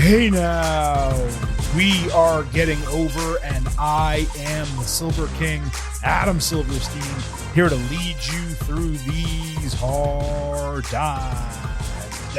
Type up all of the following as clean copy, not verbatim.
Hey now, we are getting over, and I am the Silver King, Adam Silverstein, here to lead you through these hard times.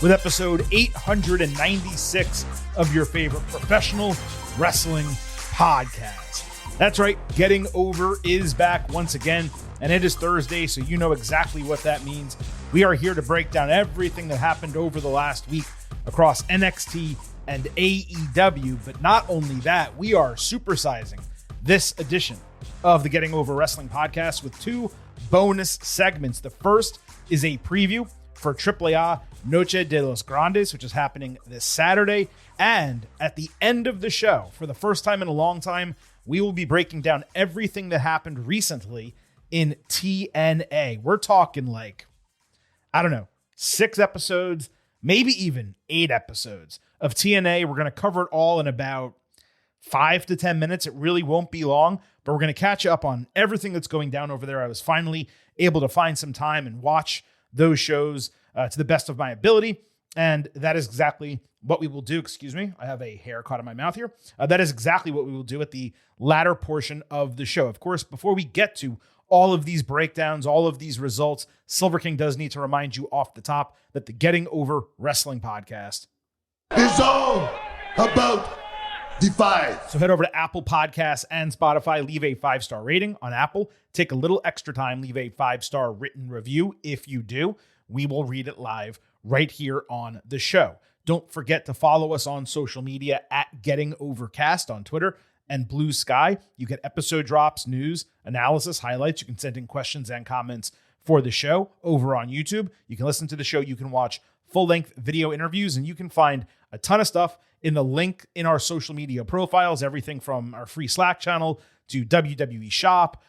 With episode 896 of your favorite professional wrestling podcast. That's right, Getting Over is back once again, and it is Thursday, so you know exactly what that means. We are here to break down everything that happened over the last week across NXT and AEW, but not only that, we are supersizing this edition of the Getting Over Wrestling podcast with two bonus segments. The first is a preview for AAA Noche de los Grandes, which is happening this Saturday, and at the end of the show, for the first time in a long time, we will be breaking down everything that happened recently in TNA. We're talking like, 6 episodes, maybe even 8 episodes of TNA. We're going to cover it all in about 5 to 10 minutes. It really won't be long, but we're going to catch up on everything that's going down over there. I was finally able to find some time and watch those shows to the best of my ability, and that is exactly what we will do. Excuse me, I have a hair caught in my mouth here. That is exactly what we will do at the latter portion of the show. Of course, before we get to all of these breakdowns, all of these results, Silver King does need to remind you off the top that the Getting Over Wrestling podcast is all about the fight. So head over to Apple Podcasts and Spotify, leave a 5-star rating on Apple. Take a little extra time, leave a 5-star written review. If you do, we will read it live right here on the show. Don't forget to follow us on social media at Getting Overcast on Twitter and Blue Sky. You get episode drops, news, analysis, highlights. You can send in questions and comments for the show over on YouTube. You can listen to the show. You can watch full-length video interviews, and you can find a ton of stuff in the link in our social media profiles, everything from our free Slack channel to WWE Shop,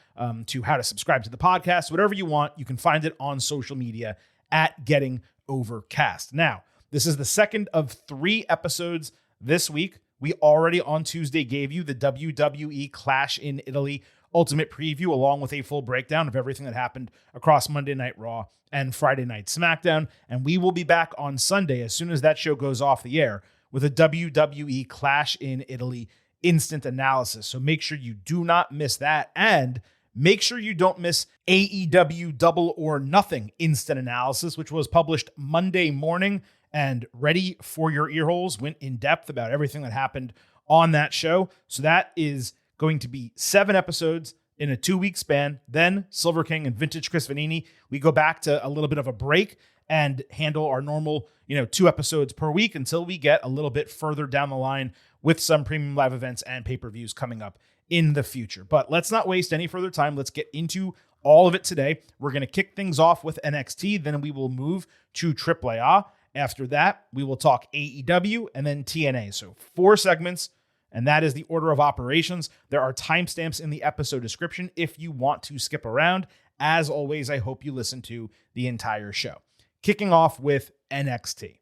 to how to subscribe to the podcast. Whatever you want, you can find it on social media at Getting Overcast. Now, this is the second of 3 episodes this week. We already on Tuesday gave you the WWE Clash in Italy Ultimate Preview, along with a full breakdown of everything that happened across Monday Night Raw and Friday Night SmackDown. And we will be back on Sunday as soon as that show goes off the air with a WWE Clash in Italy instant analysis. So make sure you do not miss that. And make sure you don't miss AEW Double or Nothing instant analysis, which was published Monday morning and ready for your ear holes, went in depth about everything that happened on that show. So that is going to be 7 episodes in a 2-week span. Then Silver King and Vintage Chris Vanini, we go back to a little bit of a break and handle our normal, 2 episodes per week until we get a little bit further down the line with some premium live events and pay-per-views coming up in the future. But let's not waste any further time. Let's get into all of it today. We're going to kick things off with NXT. Then we will move to AAA. After that, we will talk AEW and then TNA. So 4 segments, and that is the order of operations. There are timestamps in the episode description if you want to skip around. As always, I hope you listen to the entire show. Kicking off with NXT.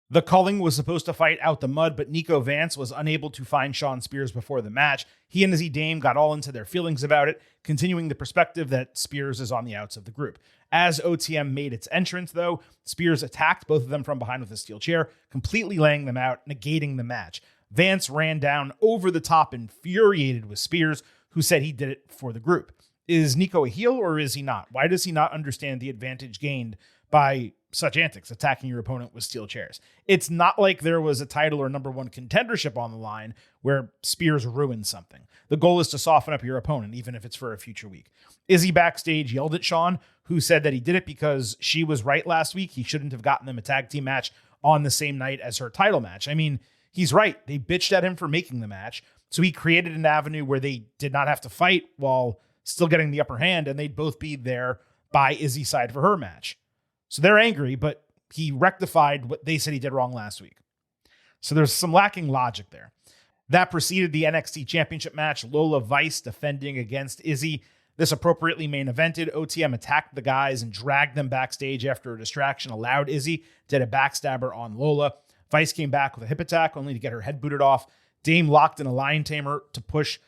The Culling was supposed to fight out the mud, but Nico Vance was unable to find Shawn Spears before the match. He and Izzy Dame got all into their feelings about it, continuing the perspective that Spears is on the outs of the group. As OTM made its entrance, though, Spears attacked both of them from behind with a steel chair, completely laying them out, negating the match. Vance ran down over the top, infuriated with Spears, who said he did it for the group. Is Nico a heel or is he not? Why does he not understand the advantage gained by such antics, attacking your opponent with steel chairs? It's not like there was a title or number 1 contendership on the line where Spears ruined something. The goal is to soften up your opponent, even if it's for a future week. Izzy backstage yelled at Shawn, who said that he did it because she was right last week. He shouldn't have gotten them a tag team match on the same night as her title match. I mean, he's right. They bitched at him for making the match. So he created an avenue where they did not have to fight while still getting the upper hand, and they'd both be there by Izzy's side for her match. So they're angry, but he rectified what they said he did wrong last week. So there's some lacking logic there. That preceded the NXT Championship match, Lola Vice defending against Izzy. This appropriately main evented. OTM attacked the guys and dragged them backstage after a distraction allowed Izzy to hit a backstabber on Lola. Vice came back with a hip attack, only to get her head booted off. Dame locked in a lion tamer to push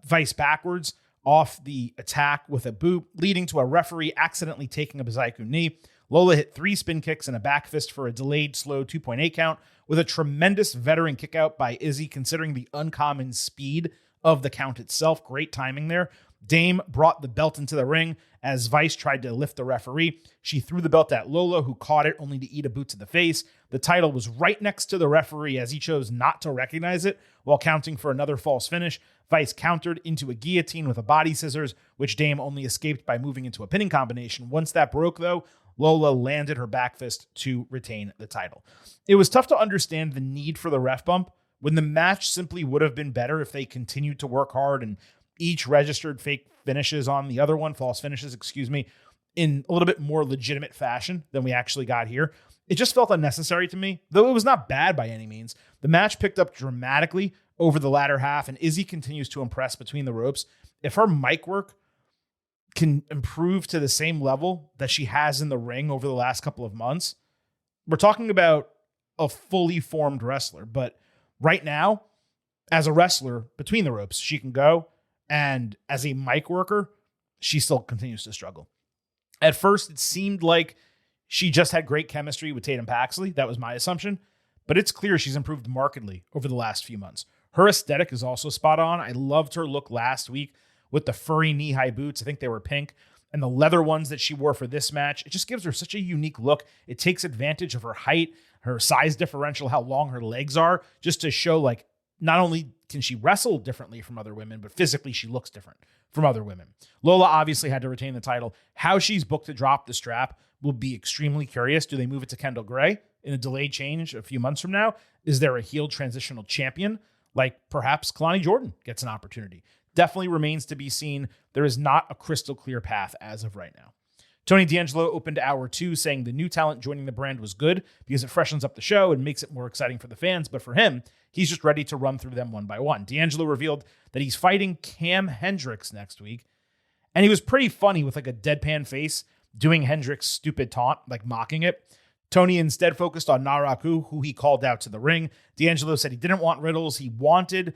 Vice backwards off the attack with a boot, leading to a referee accidentally taking a Bazaiku knee. Lola hit 3 spin kicks and a back fist for a delayed slow 2.8 count with a tremendous veteran kick out by Izzy considering the uncommon speed of the count itself. Great timing there. Dame brought the belt into the ring as Vice tried to lift the referee. She threw the belt at Lola, who caught it only to eat a boot to the face. The title was right next to the referee as he chose not to recognize it while counting for another false finish. Vice countered into a guillotine with a body scissors, which Dame only escaped by moving into a pinning combination. Once that broke, though, Lola landed her back fist to retain the title. It was tough to understand the need for the ref bump when the match simply would have been better if they continued to work hard and each registered fake finishes on the other one, false finishes, in a little bit more legitimate fashion than we actually got here. It just felt unnecessary to me, though it was not bad by any means. The match picked up dramatically over the latter half, and Izzy continues to impress between the ropes. If her mic work can improve to the same level that she has in the ring over the last couple of months, we're talking about a fully formed wrestler. But right now, as a wrestler between the ropes, she can go. And as a mic worker, she still continues to struggle. At first, it seemed like she just had great chemistry with Tatum Paxley. That was my assumption. But it's clear she's improved markedly over the last few months. Her aesthetic is also spot on. I loved her look last week with the furry knee-high boots. I think they were pink. And the leather ones that she wore for this match. It just gives her such a unique look. It takes advantage of her height, her size differential, how long her legs are, just to show like not only can she wrestle differently from other women, but physically she looks different from other women. Lola obviously had to retain the title. How she's booked to drop the strap will be extremely curious. Do they move it to Kendall Gray in a delayed change a few months from now? Is there a heel transitional champion? Like perhaps Kalani Jordan gets an opportunity. Definitely remains to be seen. There is not a crystal clear path as of right now. Tony D'Angelo opened hour 2 saying the new talent joining the brand was good because it freshens up the show and makes it more exciting for the fans. But for him, he's just ready to run through them one by one. D'Angelo revealed that he's fighting Cam Hendricks next week. And he was pretty funny with like a deadpan face doing Hendricks' stupid taunt, like mocking it. Tony instead focused on Naraku, who he called out to the ring. D'Angelo said he didn't want riddles. He wanted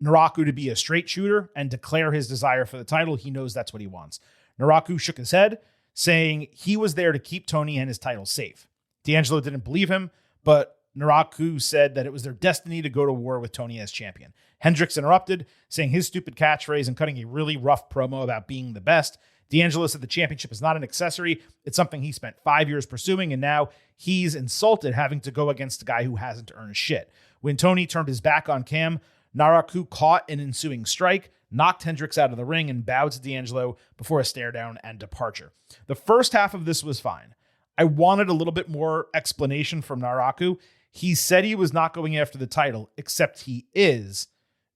Naraku to be a straight shooter and declare his desire for the title. He knows that's what he wants. Naraku shook his head, saying he was there to keep Tony and his title safe. D'Angelo didn't believe him, but Naraku said that it was their destiny to go to war with Tony as champion. Hendricks interrupted, saying his stupid catchphrase and cutting a really rough promo about being the best. D'Angelo said the championship is not an accessory. It's something he spent 5 years pursuing, and now he's insulted having to go against a guy who hasn't earned shit. When Tony turned his back on Cam, Naraku caught an ensuing strike, knocked Hendricks out of the ring, and bowed to D'Angelo before a stare down and departure. The first half of this was fine. I wanted a little bit more explanation from Naraku. He said he was not going after the title, except he is,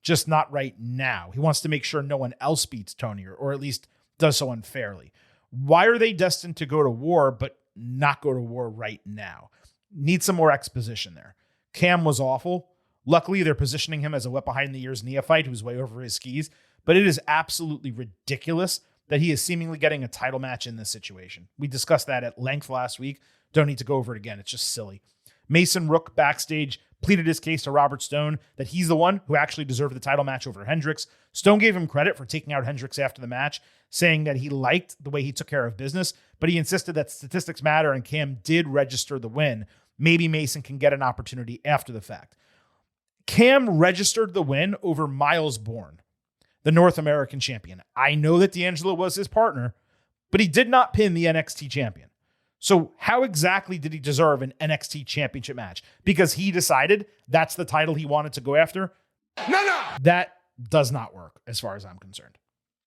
just not right now. He wants to make sure no one else beats Tony, or at least does so unfairly. Why are they destined to go to war, but not go to war right now? Need some more exposition there. Cam was awful. Luckily, they're positioning him as a wet behind the ears neophyte who's way over his skis, but it is absolutely ridiculous that he is seemingly getting a title match in this situation. We discussed that at length last week. Don't need to go over it again. It's just silly. Mason Rook backstage pleaded his case to Robert Stone that he's the one who actually deserved the title match over Hendricks. Stone gave him credit for taking out Hendricks after the match, saying that he liked the way he took care of business, but he insisted that statistics matter and Cam did register the win. Maybe Mason can get an opportunity after the fact. Cam registered the win over Miles Bourne, the North American champion. I know that D'Angelo was his partner, but he did not pin the NXT champion. So how exactly did he deserve an NXT championship match? Because he decided that's the title he wanted to go after? No. That does not work as far as I'm concerned.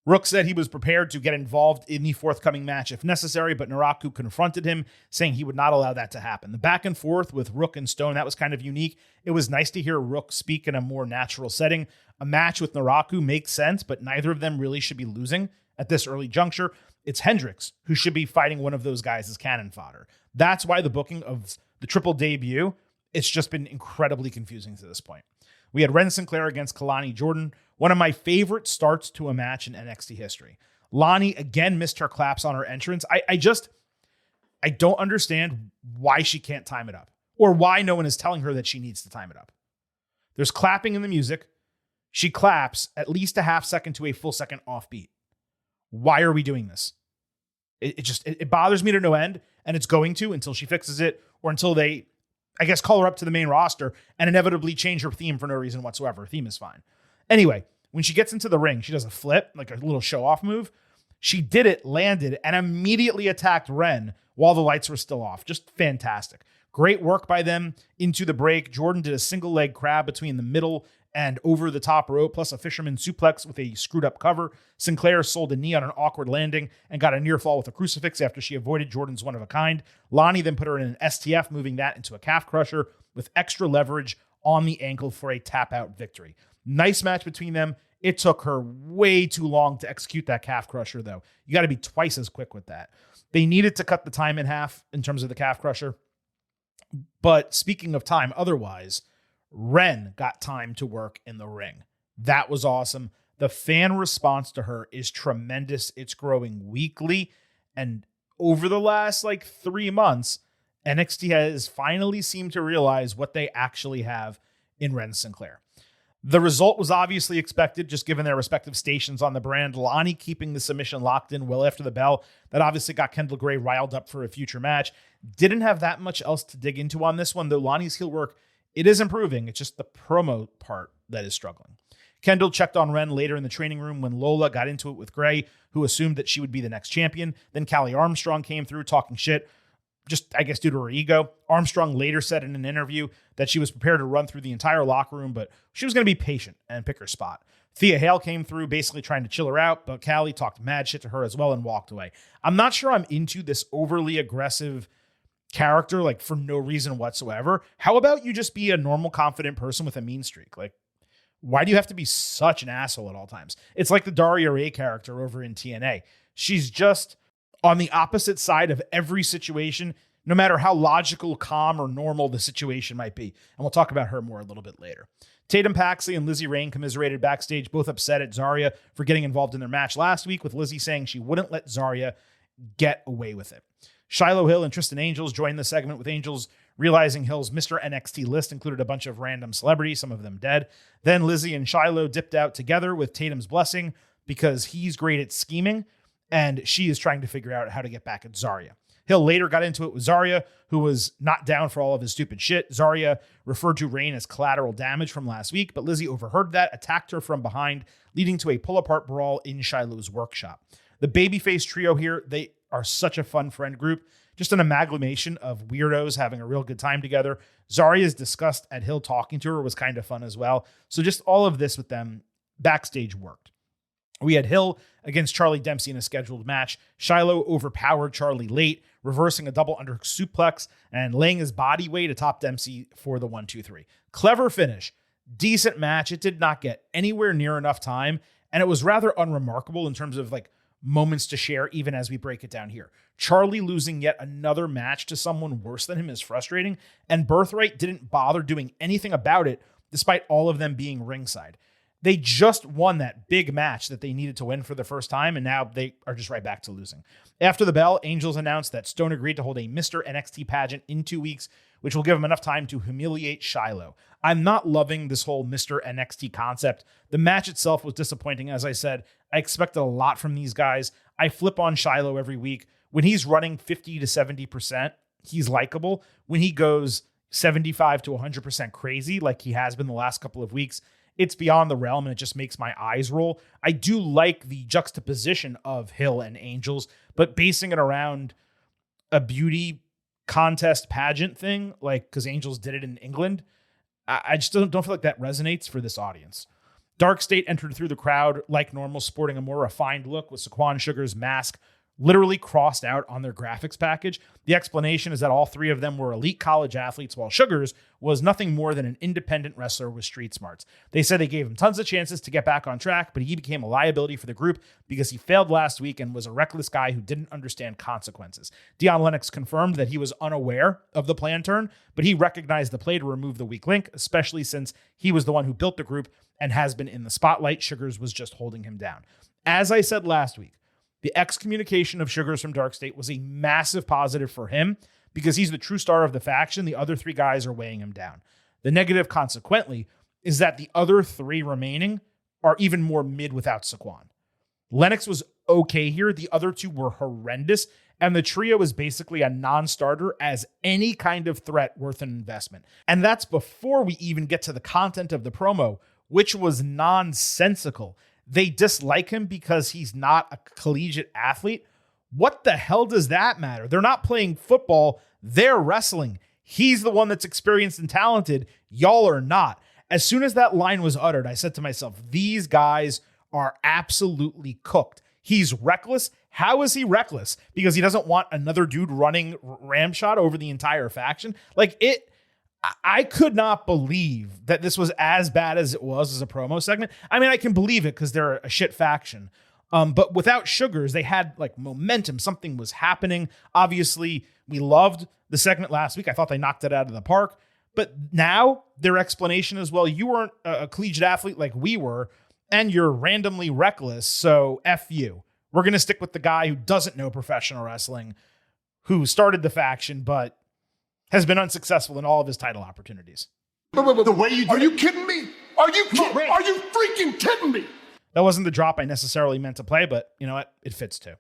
Rook said he was prepared to get involved in the forthcoming match if necessary, but Naraku confronted him, saying he would not allow that to happen. The back and forth with Rook and Stone, that was kind of unique. It was nice to hear Rook speak in a more natural setting. A match with Naraku makes sense, but neither of them really should be losing at this early juncture. It's Hendricks who should be fighting one of those guys as cannon fodder. That's why the booking of the triple debut, it's just been incredibly confusing to this point. We had Ren Sinclair against Kalani Jordan, one of my favorite starts to a match in NXT history. Lonnie again missed her claps on her entrance. I don't understand why she can't time it up, or why no one is telling her that she needs to time it up. There's clapping in the music. She claps at least a half second to a full second offbeat. Why are we doing this? It bothers me to no end, and it's going to until she fixes it or until they, I guess, call her up to the main roster and inevitably change her theme for no reason whatsoever. Her theme is fine. Anyway, when she gets into the ring, she does a flip, like a little show-off move. She did it, landed, and immediately attacked Ren while the lights were still off. Just fantastic. Great work by them into the break. Jordan did a single leg crab between the middle and over the top rope, plus a fisherman suplex with a screwed up cover. Sinclair sold a knee on an awkward landing and got a near fall with a crucifix after she avoided Jordan's one of a kind. Lonnie then put her in an STF, moving that into a calf crusher with extra leverage on the ankle for a tap out victory. Nice match between them. It took her way too long to execute that calf crusher, though. You got to be twice as quick with that. They needed to cut the time in half in terms of the calf crusher. But speaking of time, otherwise, Ren got time to work in the ring. That was awesome. The fan response to her is tremendous. It's growing weekly. And over the last 3 months, NXT has finally seemed to realize what they actually have in Ren Sinclair. The result was obviously expected, just given their respective stations on the brand. Lonnie keeping the submission locked in well after the bell. That obviously got Kendall Gray riled up for a future match. Didn't have that much else to dig into on this one, though Lonnie's heel work, it is improving. It's just the promo part that is struggling. Kendall checked on Ren later in the training room when Lola got into it with Gray, who assumed that she would be the next champion. Then Callie Armstrong came through talking shit, just, I guess, due to her ego. Armstrong later said in an interview that she was prepared to run through the entire locker room, but she was going to be patient and pick her spot. Thea Hale came through basically trying to chill her out, but Callie talked mad shit to her as well and walked away. I'm not sure I'm into this overly aggressive character, for no reason whatsoever. How about you just be a normal, confident person with a mean streak? Why do you have to be such an asshole at all times? It's like the Daria Ray character over in TNA. She's just on the opposite side of every situation, no matter how logical, calm, or normal the situation might be. And we'll talk about her more a little bit later. Tatum Paxley and Lizzie Rain commiserated backstage, both upset at Zarya for getting involved in their match last week, with Lizzie saying she wouldn't let Zarya get away with it. Shiloh Hill and Tristan Angels joined the segment, with Angels realizing Hill's Mr. NXT list included a bunch of random celebrities, some of them dead. Then Lizzie and Shiloh dipped out together with Tatum's blessing because he's great at scheming, and she is trying to figure out how to get back at Zarya. Hill later got into it with Zarya, who was not down for all of his stupid shit. Zarya referred to Rain as collateral damage from last week, but Lizzie overheard that, attacked her from behind, leading to a pull-apart brawl in Shiloh's workshop. The babyface trio here, they are such a fun friend group. Just an amalgamation of weirdos having a real good time together. Zarya's disgust at Hill talking to her was kind of fun as well. So just all of this with them backstage worked. We had Hill against Charlie Dempsey in a scheduled match. Shiloh overpowered Charlie late, reversing a double under suplex and laying his body weight atop Dempsey for the 1-2-3. Clever finish. Decent match. It did not get anywhere near enough time, and it was rather unremarkable in terms of moments to share, even as we break it down here. Charlie losing yet another match to someone worse than him is frustrating, and Birthright didn't bother doing anything about it, despite all of them being ringside. They just won that big match that they needed to win for the first time, and now they are just right back to losing. After the bell, Angels announced that Stone agreed to hold a Mr. NXT pageant in 2 weeks, which will give him enough time to humiliate Shiloh. I'm not loving this whole Mr. NXT concept. The match itself was disappointing, as I said. I expected a lot from these guys. I flip on Shiloh every week. When he's running 50 to 70%, he's likable. When he goes 75 to 100% crazy, like he has been the last couple of weeks, it's beyond the realm, and it just makes my eyes roll. I do like the juxtaposition of Hill and Angels, but basing it around a beauty contest pageant thing, because Angels did it in England, I just don't feel like that resonates for this audience. Dark State entered through the crowd like normal, sporting a more refined look with Saquon Sugar's mask literally crossed out on their graphics package. The explanation is that all three of them were elite college athletes, while Sugars was nothing more than an independent wrestler with street smarts. They said they gave him tons of chances to get back on track, but he became a liability for the group because he failed last week and was a reckless guy who didn't understand consequences. Dion Lennox confirmed that he was unaware of the plan turn, but he recognized the play to remove the weak link, especially since he was the one who built the group and has been in the spotlight. Sugars was just holding him down. As I said last week, the excommunication of Sugars from Dark State was a massive positive for him because he's the true star of the faction. The other three guys are weighing him down. The negative, consequently, is that the other three remaining are even more mid without Saquon. Lennox was okay here. The other two were horrendous. And the trio is basically a non-starter as any kind of threat worth an investment. And that's before we even get to the content of the promo, which was nonsensical. They dislike him because he's not a collegiate athlete. What the hell does that matter? They're not playing football. They're wrestling. He's the one that's experienced and talented. Y'all are not. As soon as that line was uttered, I said to myself, these guys are absolutely cooked. He's reckless. How is he reckless? Because he doesn't want another dude running ramshot over the entire faction? I could not believe that this was as bad as it was as a promo segment. I mean, I can believe it because they're a shit faction. But without Sugars, they had momentum. Something was happening. Obviously, we loved the segment last week. I thought they knocked it out of the park. But now their explanation is, well, you weren't a collegiate athlete like we were, and you're randomly reckless, so F you. We're going to stick with the guy who doesn't know professional wrestling, who started the faction, but has been unsuccessful in all of his title opportunities. The way you... Are you kidding me? Are you freaking kidding me? That wasn't the drop I necessarily meant to play, but you know what? It fits too.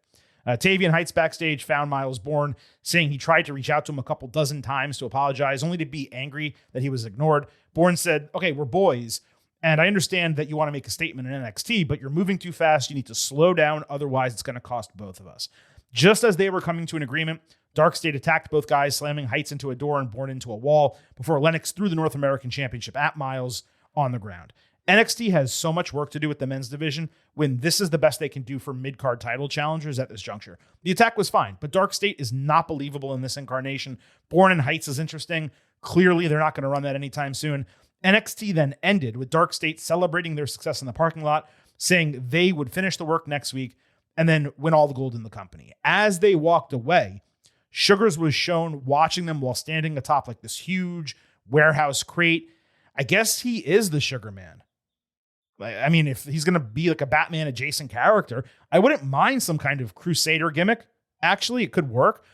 Tavian Heights backstage found Miles Bourne, saying he tried to reach out to him a couple dozen times to apologize, only to be angry that he was ignored. Bourne said, okay, we're boys, and I understand that you want to make a statement in NXT, but you're moving too fast. You need to slow down. Otherwise, it's going to cost both of us. Just as they were coming to an agreement, Dark State attacked both guys, slamming Heights into a door and Bourne into a wall before Lennox threw the North American Championship at Miles on the ground. NXT has so much work to do with the men's division when this is the best they can do for mid-card title challengers at this juncture. The attack was fine, but Dark State is not believable in this incarnation. Bourne and Heights is interesting. Clearly, they're not going to run that anytime soon. NXT then ended with Dark State celebrating their success in the parking lot, saying they would finish the work next week and then win all the gold in the company. As they walked away, Sugars was shown watching them while standing atop this huge warehouse crate. I guess he is the Sugar Man. I mean, if he's going to be a Batman adjacent character, I wouldn't mind some kind of Crusader gimmick. Actually, it could work.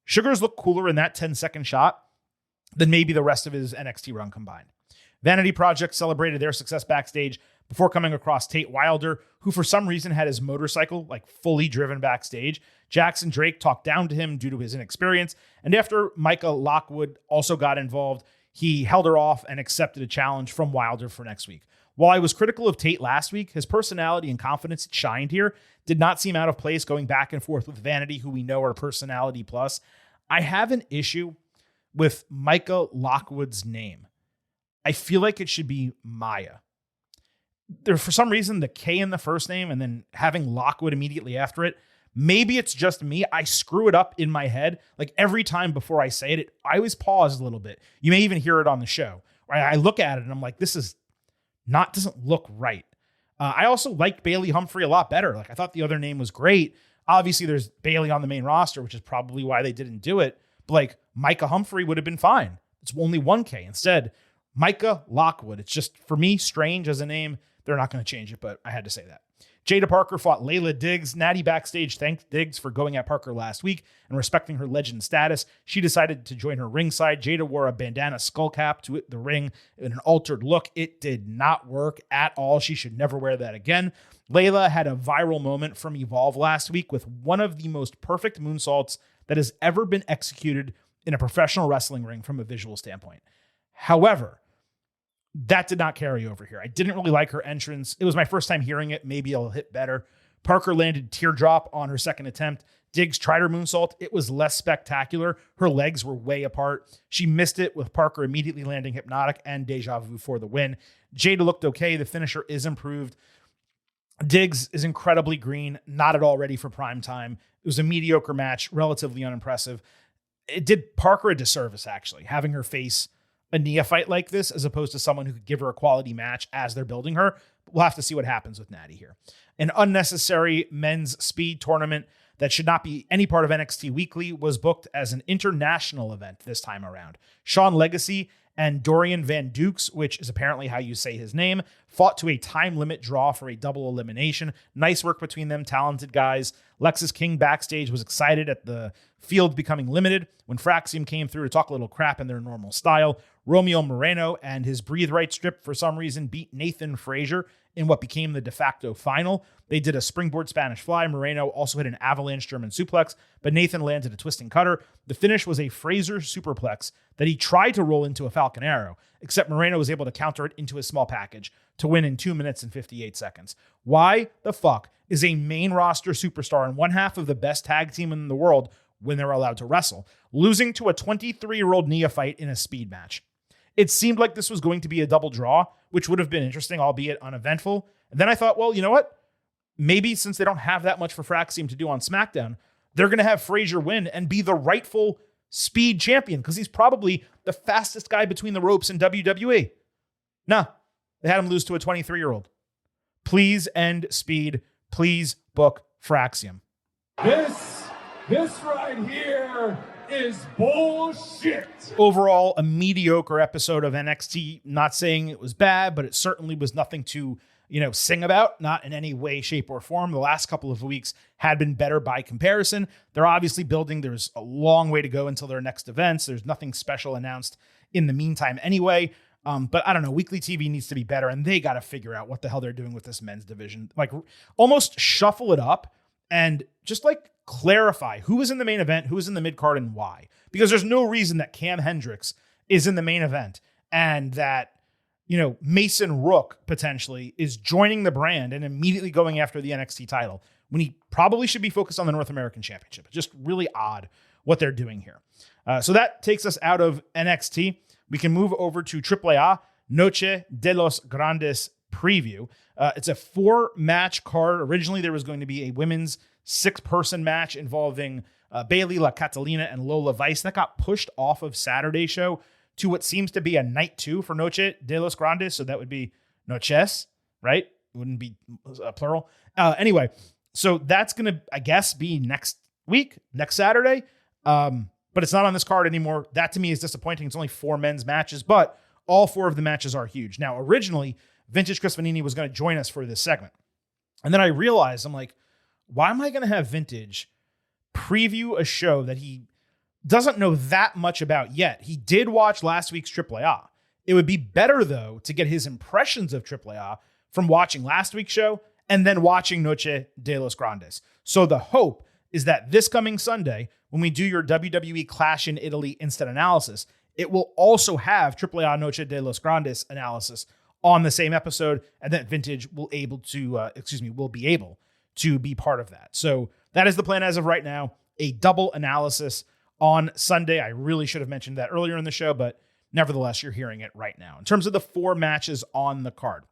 Sugars looked cooler in that 10-second shot than maybe the rest of his NXT run combined. Vanity Project celebrated their success backstage before coming across Tate Wilder, who for some reason had his motorcycle fully driven backstage. Jackson Drake talked down to him due to his inexperience, and after Micah Lockwood also got involved, he held her off and accepted a challenge from Wilder for next week. While I was critical of Tate last week, his personality and confidence shined here. Did not seem out of place going back and forth with Vanity, who we know are personality plus. I have an issue with Micah Lockwood's name. I feel like it should be Maya. There, for some reason, the K in the first name and then having Lockwood immediately after it. Maybe it's just me. I screw it up in my head. Every time before I say it, I always pause a little bit. You may even hear it on the show. I look at it and I'm like, this is doesn't look right. I also like Bailey Humphrey a lot better. I thought the other name was great. Obviously, there's Bailey on the main roster, which is probably why they didn't do it. But Micah Humphrey would have been fine. It's only one K. Instead, Micah Lockwood. It's just, for me, strange as a name. They're not going to change it, but I had to say that. Jada Parker fought Layla Diggs. Natty backstage thanked Diggs for going at Parker last week and respecting her legend status. She decided to join her ringside. Jada wore a bandana skull cap to the ring in an altered look. It did not work at all. She should never wear that again. Layla had a viral moment from Evolve last week with one of the most perfect moonsaults that has ever been executed in a professional wrestling ring from a visual standpoint. However, that did not carry over here. I didn't really like her entrance. It was my first time hearing it. Maybe I'll hit better. Parker landed teardrop on her second attempt. Diggs tried her moonsault. It was less spectacular. Her legs were way apart. She missed it with Parker immediately landing hypnotic and deja vu for the win. Jada looked okay. The finisher is improved. Diggs is incredibly green, not at all ready for prime time. It was a mediocre match, relatively unimpressive. It did Parker a disservice, actually, having her face a neophyte like this, as opposed to someone who could give her a quality match as they're building her. We'll have to see what happens with Natty here. An unnecessary men's speed tournament that should not be any part of NXT Weekly was booked as an international event this time around. Sean Legacy and Dorian Van Dukes, which is apparently how you say his name, fought to a time limit draw for a double elimination. Nice work between them, talented guys. Lexus King backstage was excited at the field becoming limited when Fraxium came through to talk a little crap in their normal style. Romeo Moreno and his Breathe Right strip for some reason beat Nathan Frazier in what became the de facto final. They did a springboard Spanish fly. Moreno also hit an avalanche German suplex, but Nathan landed a twisting cutter. The finish was a Fraser superplex that he tried to roll into a Falcon Arrow, except Moreno was able to counter it into a small package to win in 2 minutes and 58 seconds. Why the fuck is a main roster superstar and one half of the best tag team in the world, when they're allowed to wrestle, losing to a 23-year-old neophyte in a speed match? It seemed like this was going to be a double draw, which would have been interesting, albeit uneventful. And then I thought, well, you know what? Maybe since they don't have that much for Fraxium to do on SmackDown, they're going to have Frazier win and be the rightful speed champion, because he's probably the fastest guy between the ropes in WWE. Nah, they had him lose to a 23-year-old. Please end speed. Please book Fraxium. This right here is bullshit. Overall, a mediocre episode of NXT. Not saying it was bad, but it certainly was nothing to, sing about. Not in any way, shape, or form. The last couple of weeks had been better by comparison. They're obviously building. There's a long way to go until their next events. There's nothing special announced in the meantime anyway. But I don't know, weekly TV needs to be better, and they got to figure out what the hell they're doing with this men's division. Like, almost shuffle it up and just clarify who is in the main event, who is in the mid card, and why. Because there's no reason that Cam Hendricks is in the main event and that, Mason Rook potentially is joining the brand and immediately going after the NXT title when he probably should be focused on the North American Championship. It's just really odd what they're doing here. So that takes us out of NXT. We can move over to AAA, Noche de los Grandes preview. It's a 4-match card. Originally, there was going to be a women's 6-person match involving Bailey, La Catalina, and Lola Vice. That got pushed off of Saturday's show to what seems to be a night 2 for Noche de los Grandes. So that would be Noches, right? It wouldn't be plural. Anyway, so that's going to, I guess, be next week, next Saturday. But it's not on this card anymore. That to me is disappointing. It's only 4 men's matches, but all 4 of the matches are huge. Now, originally, Vintage Chris Vanini was going to join us for this segment. And then I realized, I'm like, why am I going to have Vintage preview a show that he doesn't know that much about yet? He did watch last week's AAA. It would be better, though, to get his impressions of AAA from watching last week's show and then watching Noche de los Grandes. So the hope is that this coming Sunday, when we do your WWE Clash in Italy instant analysis, it will also have AAA Noche de los Grandes analysis on the same episode, and that Vintage will be able to be part of that. So that is the plan as of right now, a double analysis on Sunday. I really should have mentioned that earlier in the show, but nevertheless, you're hearing it right now. In terms of the 4 matches on the card,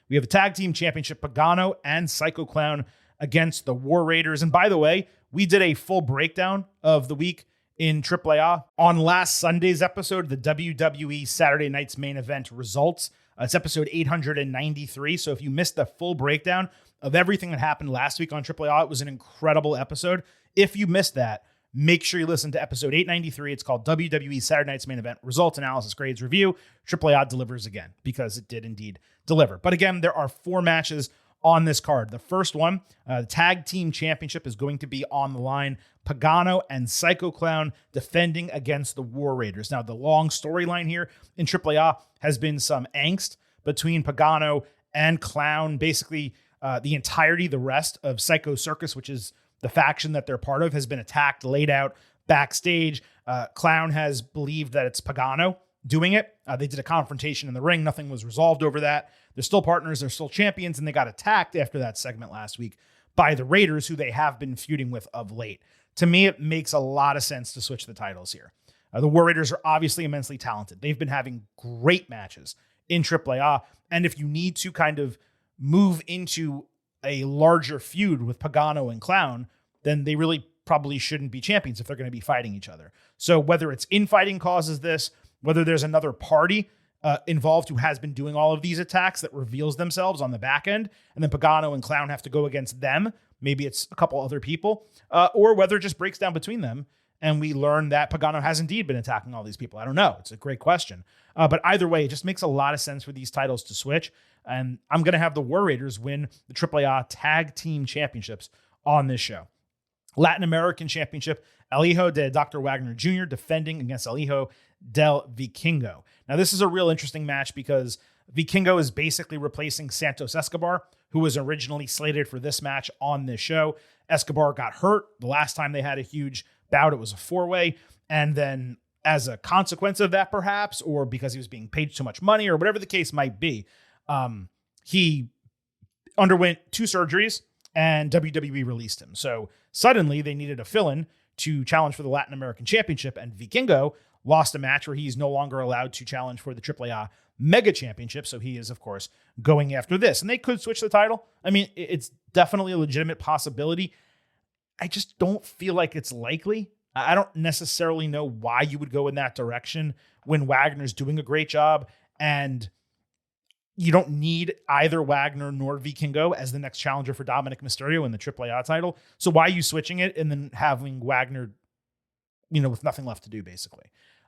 we have a tag team championship, Pagano and Psycho Clown against the War Raiders. And by the way, we did a full breakdown of the week in AAA on last Sunday's episode, the WWE Saturday Night's Main Event results. It's episode 893. So if you missed the full breakdown of everything that happened last week on AAA, it was an incredible episode. If you missed that, make sure you listen to episode 893. It's called WWE Saturday Night's Main Event Results, Analysis, Grades, Review. AAA delivers again, because it did indeed deliver. But again, there are 4 matches on this card. The first one, the tag team championship, is going to be on the line. Pagano and Psycho Clown defending against the War Raiders. Now, the long storyline here in AAA has been some angst between Pagano and Clown. Basically, the rest of Psycho Circus, which is the faction that they're part of, has been attacked, laid out backstage. Clown has believed that it's Pagano doing it. They did a confrontation in the ring. Nothing was resolved over that. They're still partners. They're still champions. And they got attacked after that segment last week by the Raiders, who they have been feuding with of late. To me, it makes a lot of sense to switch the titles here. The War Raiders are obviously immensely talented. They've been having great matches in AAA. And if you need to kind of move into a larger feud with Pagano and Clown, then they really probably shouldn't be champions if they're going to be fighting each other. So whether it's infighting causes this, whether there's another party involved who has been doing all of these attacks that reveals themselves on the back end, and then Pagano and Clown have to go against them, maybe it's a couple other people, or whether it just breaks down between them and we learn that Pagano has indeed been attacking all these people. I don't know. It's a great question. But either way, it just makes a lot of sense for these titles to switch. And I'm going to have the War Raiders win the AAA Tag Team Championships on this show. Latin American Championship, El Hijo de Dr. Wagner Jr. defending against El Hijo del Vikingo. Now, this is a real interesting match because Vikingo is basically replacing Santos Escobar, who was originally slated for this match on this show. Escobar got hurt the last time they had a huge bout. It was a 4-way. And then as a consequence of that, perhaps, or because he was being paid too much money or whatever the case might be, he underwent 2 surgeries and WWE released him. So suddenly they needed a fill-in to challenge for the Latin American Championship, and Vikingo lost a match where he's no longer allowed to challenge for the AAA Mega Championship. So he is, of course, going after this. And they could switch the title. I mean, it's definitely a legitimate possibility. I just don't feel like it's likely. I don't necessarily know why you would go in that direction when Wagner's doing a great job, and you don't need either Wagner nor Vikingo as the next challenger for Dominic Mysterio in the AAA title. So why are you switching it and then having Wagner, with nothing left to do, basically?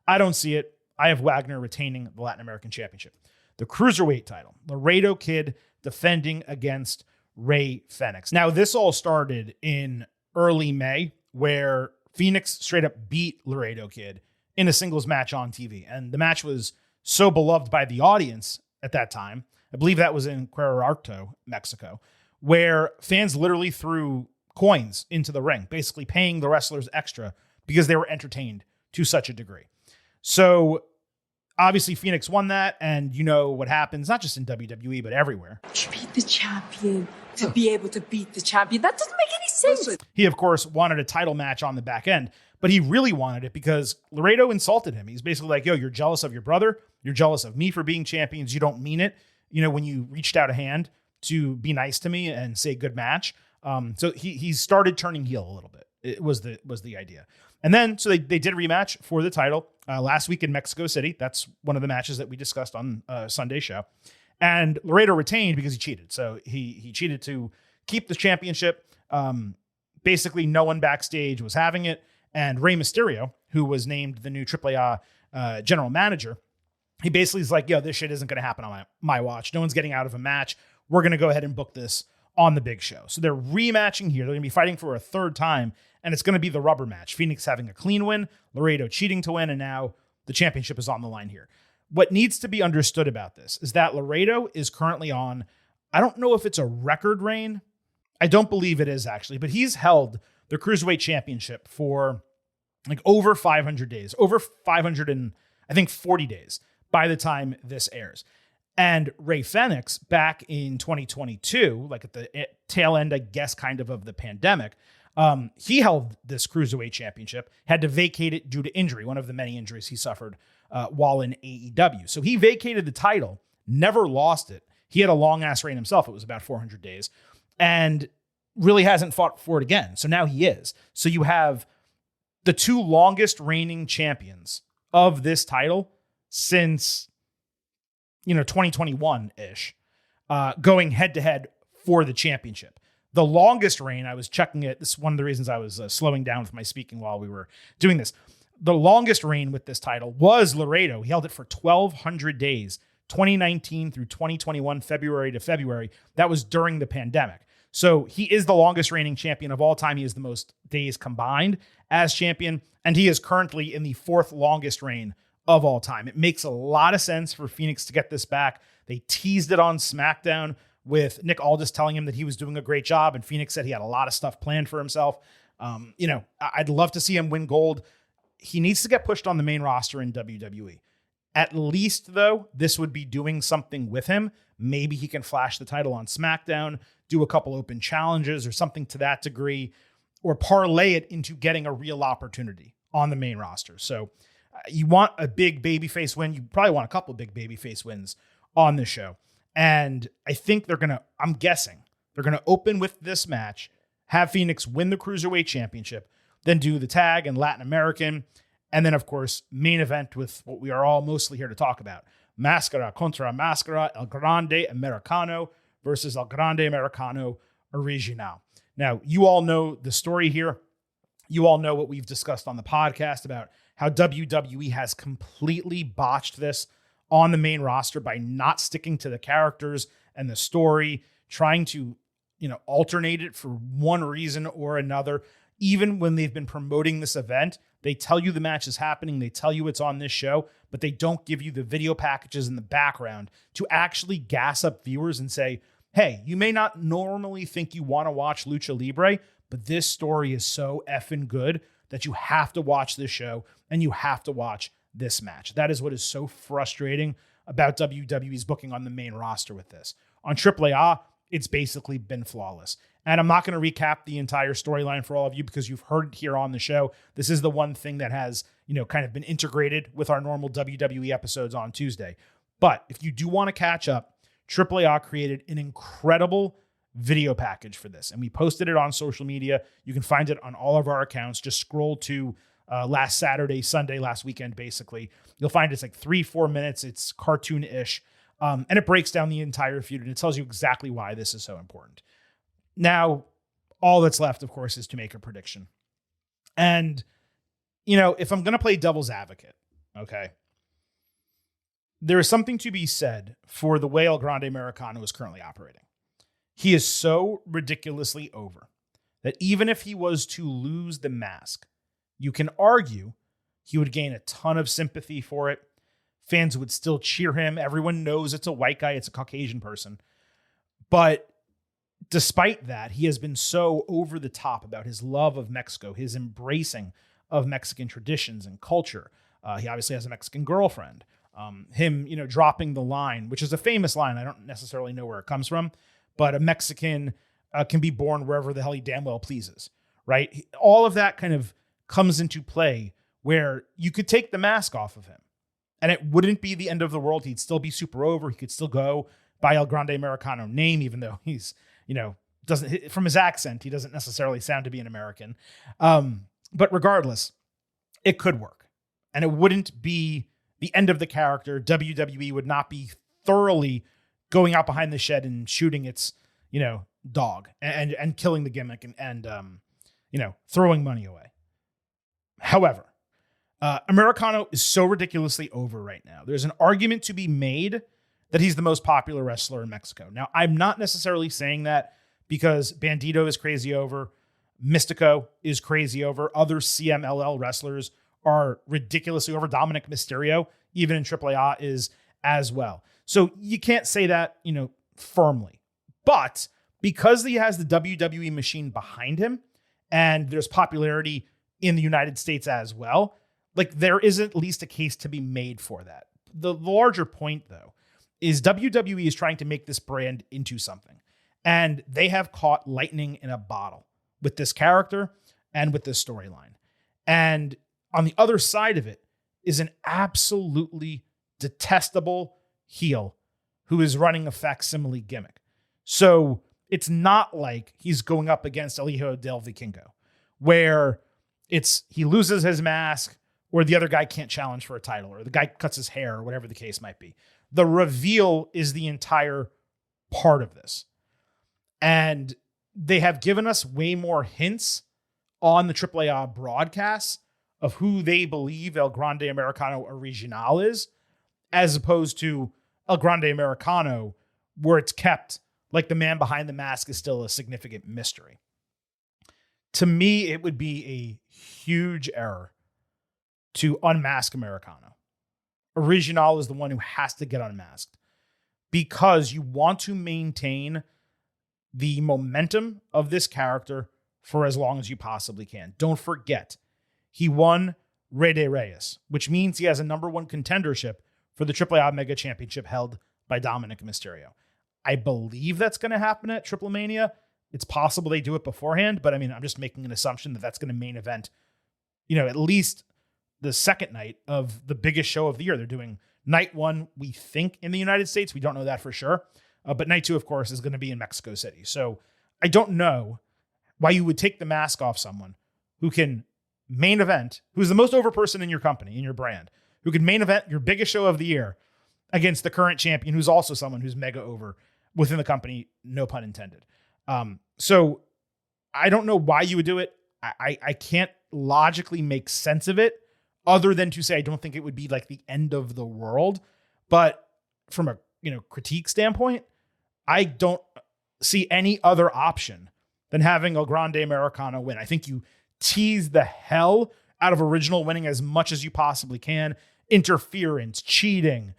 I don't see it. I have Wagner retaining the Latin American Championship. The Cruiserweight title, Laredo Kid defending against Rey Fenix. Now, this all started in early May, where Phoenix straight up beat Laredo Kid in a singles match on TV. And the match was so beloved by the audience at that time. I believe that was in Querétaro, Mexico, where fans literally threw coins into the ring, basically paying the wrestlers extra because they were entertained to such a degree. So obviously Phoenix won that, and you know what happens, not just in WWE, but everywhere. To beat the champion, to be able to beat the champion. That doesn't make any sense. He, of course, wanted a title match on the back end, but he really wanted it because Laredo insulted him. He's basically like, yo, you're jealous of your brother. You're jealous of me for being champions. You don't mean it. When you reached out a hand to be nice to me and say good match. So he started turning heel a little bit. It was the idea. And then, so they did a rematch for the title last week in Mexico City. That's one of the matches that we discussed on Sunday's show. And Laredo retained because he cheated. So he cheated to keep the championship. Basically, no one backstage was having it. And Rey Mysterio, who was named the new AAA general manager, he basically is like, yo, this shit isn't going to happen on my watch. No one's getting out of a match. We're going to go ahead and book this on the big show. So they're rematching here. They're going to be fighting for a third time, and it's going to be the rubber match. Phoenix having a clean win, Laredo cheating to win, and now the championship is on the line here. What needs to be understood about this is that Laredo is currently on, I don't know if it's a record reign. I don't believe it is, actually, but he's held the Cruiserweight Championship for like over 500 days, over 540 days by the time this airs. And Rey Fenix, back in 2022, like at the tail end, I guess, kind of the pandemic, he held this Cruiserweight Championship, had to vacate it due to injury, one of the many injuries he suffered while in AEW. So he vacated the title, never lost it. He had a long-ass reign himself. It was about 400 days. And really hasn't fought for it again. So now he is. So you have the 2 longest reigning champions of this title since 2021-ish, going head-to-head for the championship. The longest reign, I was checking it. This is one of the reasons I was slowing down with my speaking while we were doing this. The longest reign with this title was Laredo. He held it for 1,200 days, 2019 through 2021, February to February. That was during the pandemic. So he is the longest reigning champion of all time. He is the most days combined as champion, and he is currently in the 4th longest reign of all time. It makes a lot of sense for Phoenix to get this back. They teased it on SmackDown with Nick Aldis telling him that he was doing a great job, and Phoenix said he had a lot of stuff planned for himself. I'd love to see him win gold. He needs to get pushed on the main roster in WWE. At least, though, this would be doing something with him. Maybe he can flash the title on SmackDown, do a couple open challenges or something to that degree, or parlay it into getting a real opportunity on the main roster. So you want a big babyface win. You probably want a couple of big babyface wins on the show. And I think I'm guessing they're going to open with this match, have Phoenix win the Cruiserweight Championship, then do the tag and Latin American, and then, of course, main event with what we are all mostly here to talk about. Máscara contra Máscara, El Grande Americano versus El Grande Americano Original. Now, you all know the story here. You all know what we've discussed on the podcast about how WWE has completely botched this on the main roster by not sticking to the characters and the story, trying to, alternate it for one reason or another. even when they've been promoting this event, they tell you the match is happening, they tell you it's on this show, but they don't give you the video packages in the background to actually gas up viewers and say, hey, you may not normally think you want to watch Lucha Libre, but this story is so effing good that you have to watch this show and you have to watch this match. That is what is so frustrating about WWE's booking on the main roster with this. On AAA, it's basically been flawless. And I'm not going to recap the entire storyline for all of you because you've heard it here on the show. This is the one thing that has, kind of been integrated with our normal WWE episodes on Tuesday. But if you do want to catch up, AAA created an incredible video package for this. And we posted it on social media. You can find it on all of our accounts. Just scroll to last Saturday, Sunday, last weekend, basically. You'll find it's like 3-4 minutes. It's cartoon-ish. And it breaks down the entire feud and it tells you exactly why this is so important. Now, all that's left, of course, is to make a prediction. And, if I'm going to play devil's advocate, okay, there is something to be said for the way El Grande Americano is currently operating. He is so ridiculously over that even if he was to lose the mask, you can argue he would gain a ton of sympathy for it. Fans would still cheer him. Everyone knows it's a white guy. It's a Caucasian person. But despite that, he has been so over the top about his love of Mexico, his embracing of Mexican traditions and culture. He obviously has a Mexican girlfriend. Him, dropping the line, which is a famous line. I don't necessarily know where it comes from, but a Mexican can be born wherever the hell he damn well pleases, right? All of that kind of comes into play where you could take the mask off of him and it wouldn't be the end of the world. He'd still be super over. He could still go by El Grande Americano name, even though he's, doesn't, from his accent, he doesn't necessarily sound to be an American. But regardless, it could work and it wouldn't be the end of the character. WWE would not be thoroughly going out behind the shed and shooting its, dog and killing the gimmick and throwing money away. However, Americano is so ridiculously over right now. There's an argument to be made that he's the most popular wrestler in Mexico. Now, I'm not necessarily saying that because Bandito is crazy over, Mystico is crazy over, other CMLL wrestlers are ridiculously over. Dominic Mysterio, even in AAA, is as well. So you can't say that, firmly. But because he has the WWE machine behind him and there's popularity in the United States as well, there is at least a case to be made for that. The larger point, though, is WWE is trying to make this brand into something. And they have caught lightning in a bottle with this character and with this storyline. And on the other side of it is an absolutely detestable heel who is running a facsimile gimmick. So it's not like he's going up against El Hijo del Vikingo, where he loses his mask or the other guy can't challenge for a title or the guy cuts his hair or whatever the case might be. The reveal is the entire part of this. And they have given us way more hints on the AAA broadcasts of who they believe El Grande Americano Original is, as opposed to El Grande Americano, where it's kept like the man behind the mask is still a significant mystery. To me, it would be a huge error to unmask Americano. Original is the one who has to get unmasked because you want to maintain the momentum of this character for as long as you possibly can. Don't forget, he won Rey de Reyes, which means he has a number one contendership for the AAA Mega Championship held by Dominic Mysterio. I believe that's going to happen at Triple Mania. It's possible they do it beforehand, but I'm just making an assumption that that's going to main event, at least the second night of the biggest show of the year. They're doing night one, we think, in the United States. We don't know that for sure. But night two, of course, is going to be in Mexico City. So I don't know why you would take the mask off someone who can main event, who's the most over person in your company, in your brand, who can main event your biggest show of the year against the current champion, who's also someone who's mega over within the company, no pun intended. So I don't know why you would do it. I can't logically make sense of it other than to say I don't think it would be like the end of the world. But from a critique standpoint, I don't see any other option than having El Grande Americano win. I think you tease the hell out of original winning as much as you possibly can. Interference, cheating,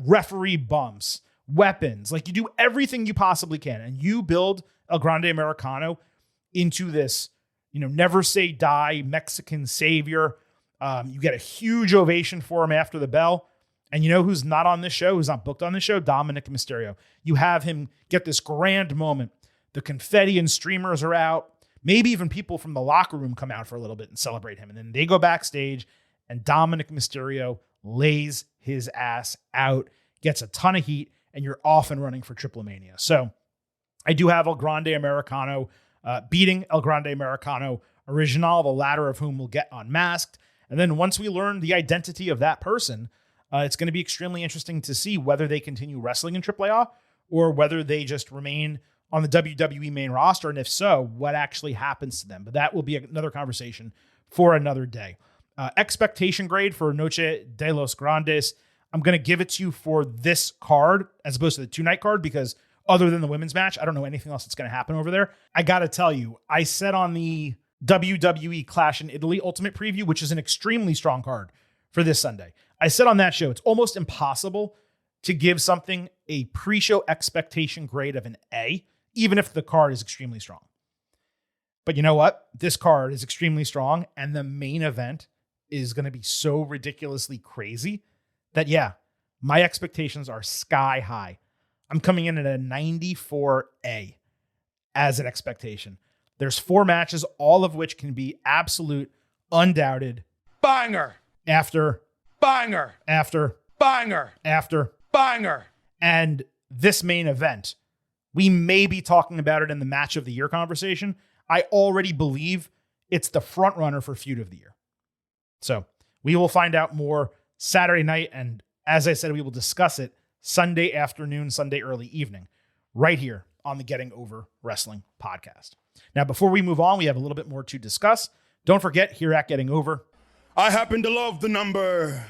referee bumps, weapons. Like, you do everything you possibly can, and you build El Grande Americano into this, never say die Mexican savior. You get a huge ovation for him after the bell. And you know who's not on this show, who's not booked on this show? Dominic Mysterio. You have him get this grand moment. The confetti and streamers are out. Maybe even people from the locker room come out for a little bit and celebrate him. And then they go backstage, and Dominic Mysterio lays his ass out, gets a ton of heat, and you're off and running for Triple Mania. So I do have El Grande Americano beating El Grande Americano Original, the latter of whom will get unmasked. And then once we learn the identity of that person, it's going to be extremely interesting to see whether they continue wrestling in AAA or whether they just remain on the WWE main roster. And if so, what actually happens to them? But that will be another conversation for another day. Expectation grade for Noche de los Grandes. I'm going to give it to you for this card as opposed to the 2-night card, because other than the women's match, I don't know anything else that's going to happen over there. I got to tell you, I said on the WWE Clash in Italy Ultimate Preview, which is an extremely strong card for this Sunday, I said on that show, it's almost impossible to give something a pre-show expectation grade of an A, even if the card is extremely strong. But you know what? This card is extremely strong, and the main event is going to be so ridiculously crazy that, yeah, my expectations are sky high. I'm coming in at a 94A as an expectation. There's 4 matches, all of which can be absolute, undoubted Banger. After Banger. After Banger. After Banger. And this main event, we may be talking about it in the match of the year conversation. I already believe it's the front runner for feud of the year. So we will find out more Saturday night. And as I said, we will discuss it Sunday afternoon, Sunday early evening, right here on the Getting Over Wrestling podcast. Now, before we move on, we have a little bit more to discuss. Don't forget, here at Getting Over, I happen to love the number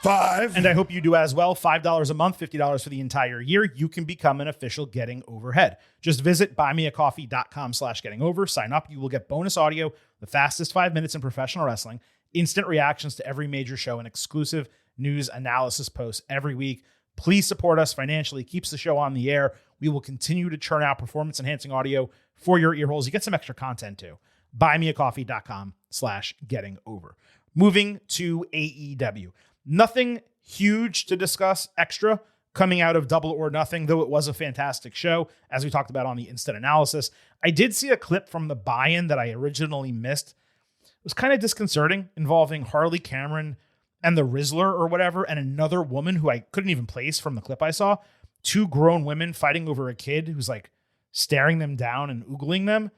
5. and I hope you do as well. $5 a month, $50 for the entire year. You can become an official Getting Overhead. Just visit buymeacoffee.com/gettingover. Sign up. You will get bonus audio, the fastest 5 minutes in professional wrestling, instant reactions to every major show, and exclusive news analysis posts every week. Please support us financially. Keeps the show on the air. We will continue to churn out performance-enhancing audio for your ear holes. You get some extra content too. buymeacoffee.com/gettingover. Moving to AEW. Nothing huge to discuss extra coming out of Double or Nothing, though it was a fantastic show, as we talked about on the instant analysis. I did see a clip from the buy-in that I originally missed. It was kind of disconcerting, involving Harley Cameron and the Rizzler or whatever, and another woman who I couldn't even place from the clip I saw. 2 grown women fighting over a kid who's like staring them down and oogling them.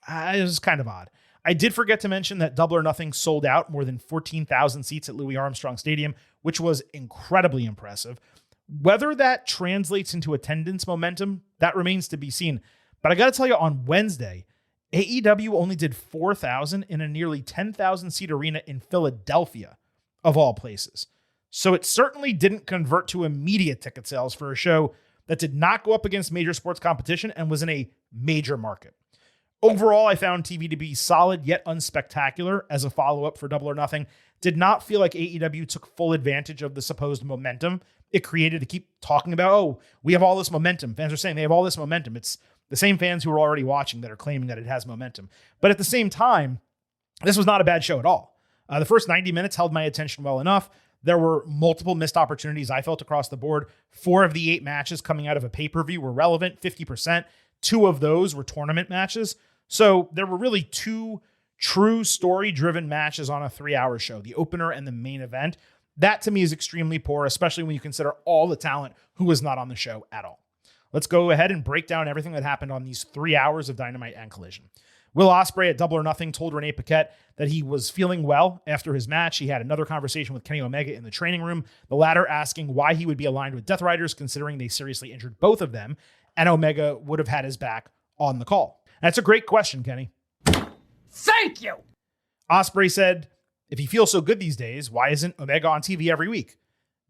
It was kind of odd. I did forget to mention that Double or Nothing sold out more than 14,000 seats at Louis Armstrong Stadium, which was incredibly impressive. Whether that translates into attendance momentum, that remains to be seen. But I got to tell you, on Wednesday, AEW only did 4,000 in a nearly 10,000 seat arena in Philadelphia, of all places. So it certainly didn't convert to immediate ticket sales for a show that did not go up against major sports competition and was in a major market. Overall, I found TV to be solid yet unspectacular as a follow-up for Double or Nothing. Did not feel like AEW took full advantage of the supposed momentum it created to keep talking about, oh, we have all this momentum. Fans are saying they have all this momentum. It's the same fans who are already watching that are claiming that it has momentum. But at the same time, this was not a bad show at all. The first 90 minutes held my attention well enough. There were multiple missed opportunities I felt across the board. 4 of the 8 matches coming out of a pay-per-view were relevant, 50%. 2 of those were tournament matches. So there were really 2 true story-driven matches on a 3-hour show, the opener and the main event. That to me is extremely poor, especially when you consider all the talent who was not on the show at all. Let's go ahead and break down everything that happened on these 3 hours of Dynamite and Collision. Will Ospreay at Double or Nothing told Renee Paquette that he was feeling well after his match. He had another conversation with Kenny Omega in the training room, the latter asking why he would be aligned with Death Riders, considering they seriously injured both of them, and Omega would have had his back on the call. That's a great question, Kenny. Thank you. Ospreay said, if he feels so good these days, why isn't Omega on TV every week?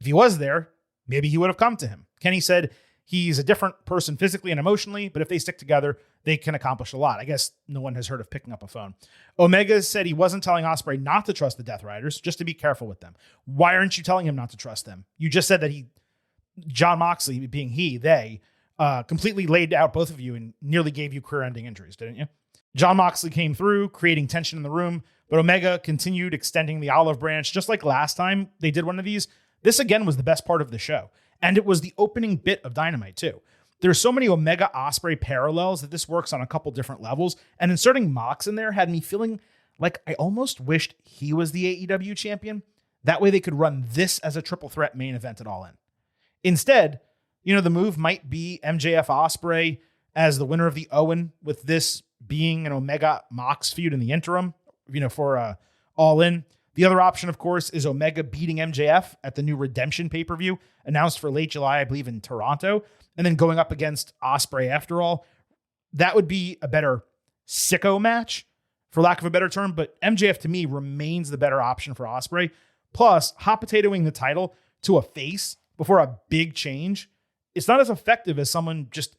If he was there, maybe he would have come to him. Kenny said, He's a different person physically and emotionally, but if they stick together, they can accomplish a lot. I guess no one has heard of picking up a phone. Omega said he wasn't telling Ospreay not to trust the Death Riders, just to be careful with them. Why aren't you telling him not to trust them? You just said that Jon Moxley, being they, completely laid out both of you and nearly gave you career-ending injuries, didn't you? Jon Moxley came through, creating tension in the room, but Omega continued extending the olive branch, just like last time they did one of these. This, again, was the best part of the show. And it was the opening bit of Dynamite, too. There's so many Omega Ospreay parallels that this works on a couple different levels. And inserting Mox in there had me feeling like I almost wished he was the AEW champion. That way they could run this as a triple threat main event at All In. Instead, the move might be MJF Ospreay as the winner of the Owen, with this being an Omega Mox feud in the interim, for All In. The other option, of course, is Omega beating MJF at the new Redemption pay-per-view, announced for late July, I believe, in Toronto, and then going up against Ospreay after all. That would be a better sicko match, for lack of a better term, but MJF, to me, remains the better option for Ospreay. Plus, hot potatoing the title to a face before a big change, it's not as effective as someone just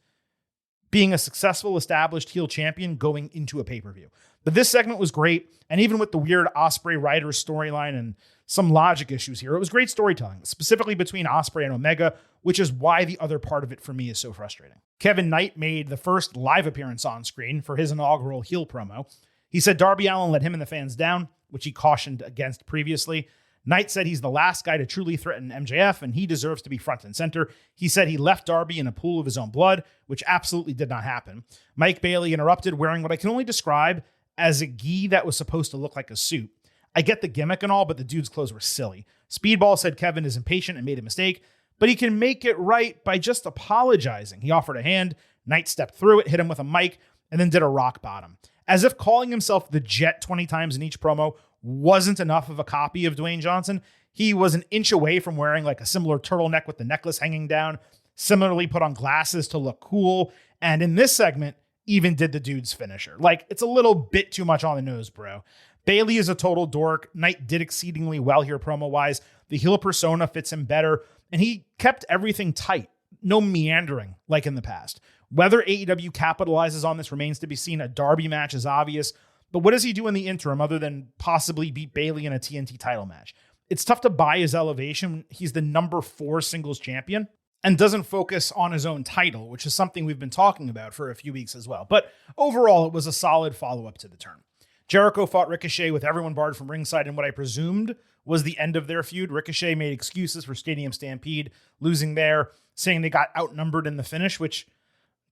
being a successful, established heel champion going into a pay-per-view. But this segment was great, and even with the weird Ospreay Riders storyline and some logic issues here, it was great storytelling, specifically between Ospreay and Omega, which is why the other part of it for me is so frustrating. Kevin Knight made the first live appearance on screen for his inaugural heel promo. He said Darby Allin let him and the fans down, which he cautioned against previously. Knight said he's the last guy to truly threaten MJF, and he deserves to be front and center. He said he left Darby in a pool of his own blood, which absolutely did not happen. Mike Bailey interrupted, wearing what I can only describe as a gi that was supposed to look like a suit. I get the gimmick and all, but the dude's clothes were silly. Speedball said Kevin is impatient and made a mistake, but he can make it right by just apologizing. He offered a hand. Knight stepped through it, hit him with a mic, and then did a rock bottom. As if calling himself the Jet 20 times in each promo wasn't enough of a copy of Dwayne Johnson, he was an inch away from wearing like a similar turtleneck with the necklace hanging down, similarly put on glasses to look cool, and in this segment, even did the dude's finisher. Like, it's a little bit too much on the nose, bro. Bailey is a total dork. Knight did exceedingly well here promo-wise. The heel persona fits him better, and he kept everything tight. No meandering like in the past. Whether AEW capitalizes on this remains to be seen. A Darby match is obvious, but what does he do in the interim other than possibly beat Bailey in a TNT title match? It's tough to buy his elevation. He's the number 4 singles champion and doesn't focus on his own title, which is something we've been talking about for a few weeks as well. But overall, it was a solid follow-up to the turn. Jericho fought Ricochet with everyone barred from ringside in what I presumed was the end of their feud. Ricochet made excuses for Stadium Stampede, losing there, saying they got outnumbered in the finish, which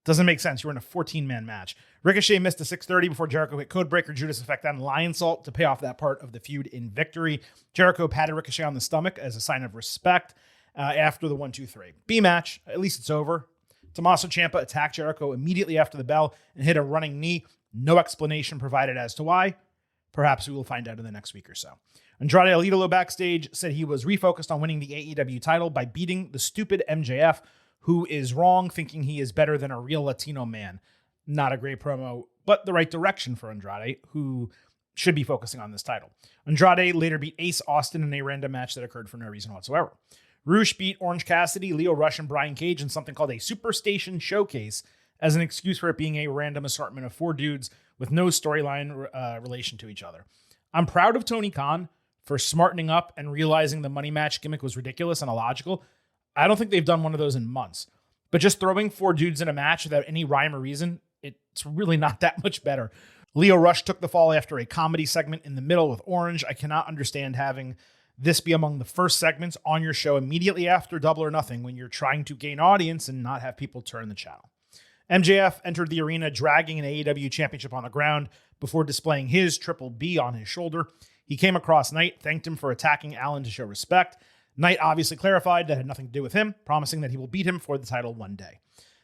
doesn't make sense. You were in a 14-man match. Ricochet missed a 630 before Jericho hit Codebreaker, Judas Effect, and Lion Salt to pay off that part of the feud in victory. Jericho patted Ricochet on the stomach as a sign of respect after the 1-2-3. B-match, at least it's over. Tommaso Ciampa attacked Jericho immediately after the bell and hit a running knee. No explanation provided as to why. Perhaps we will find out in the next week or so. Andrade El Idolo backstage said he was refocused on winning the AEW title by beating the stupid MJF, who is wrong, thinking he is better than a real Latino man. Not a great promo, but the right direction for Andrade, who should be focusing on this title. Andrade later beat Ace Austin in a random match that occurred for no reason whatsoever. Roosh beat Orange Cassidy, Lio Rush, and Brian Cage in something called a Superstation Showcase as an excuse for it being a random assortment of 4 dudes with no storyline relation to each other. I'm proud of Tony Khan for smartening up and realizing the money match gimmick was ridiculous and illogical. I don't think they've done one of those in months. But just throwing 4 dudes in a match without any rhyme or reason, it's really not that much better. Lio Rush took the fall after a comedy segment in the middle with Orange. I cannot understand having this be among the first segments on your show immediately after Double or Nothing when you're trying to gain audience and not have people turn the channel. MJF entered the arena dragging an AEW championship on the ground before displaying his Triple B on his shoulder. He came across Knight, thanked him for attacking Allin to show respect. Knight obviously clarified that had nothing to do with him, promising that he will beat him for the title one day.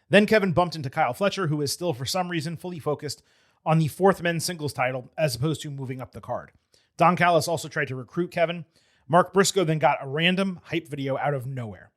Then Kevin bumped into Kyle Fletcher, who is still, for some reason, fully focused on the 4th men's singles title, as opposed to moving up the card. Don Callis also tried to recruit Kevin. Mark Briscoe then got a random hype video out of nowhere.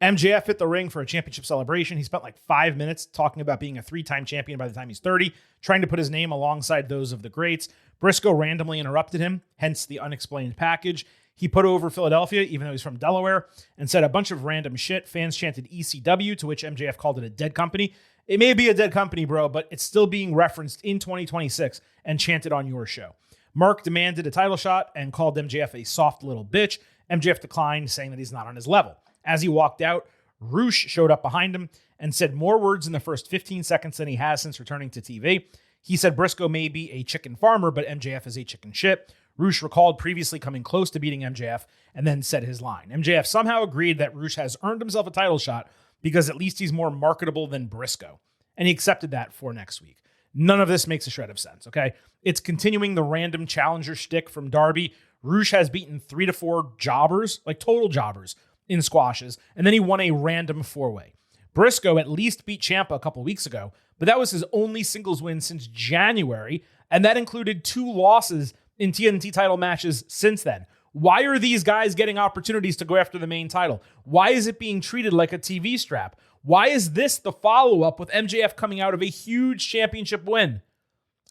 MJF hit the ring for a championship celebration. He spent like 5 minutes talking about being a 3-time champion by the time he's 30, trying to put his name alongside those of the greats. Briscoe randomly interrupted him, hence the unexplained package. He put over Philadelphia, even though he's from Delaware, and said a bunch of random shit. Fans chanted ECW, to which MJF called it a dead company. It may be a dead company, bro, but it's still being referenced in 2026 and chanted on your show. Mark demanded a title shot and called MJF a soft little bitch. MJF declined, saying that he's not on his level. As he walked out, Roosh showed up behind him and said more words in the first 15 seconds than he has since returning to TV. He said Briscoe may be a chicken farmer, but MJF is a chicken shit. Roosh recalled previously coming close to beating MJF and then said his line. MJF somehow agreed that Roosh has earned himself a title shot because at least he's more marketable than Briscoe. And he accepted that for next week. None of this makes a shred of sense, okay? It's continuing the random challenger shtick from Darby. Roosh has beaten 3 to 4 jobbers, like total jobbers, in squashes, and then he won a random 4-way. Briscoe at least beat Ciampa a couple weeks ago, but that was his only singles win since January, and that included 2 losses in TNT title matches since then. Why are these guys getting opportunities to go after the main title? Why is it being treated like a TV strap? Why is this the follow-up with MJF coming out of a huge championship win?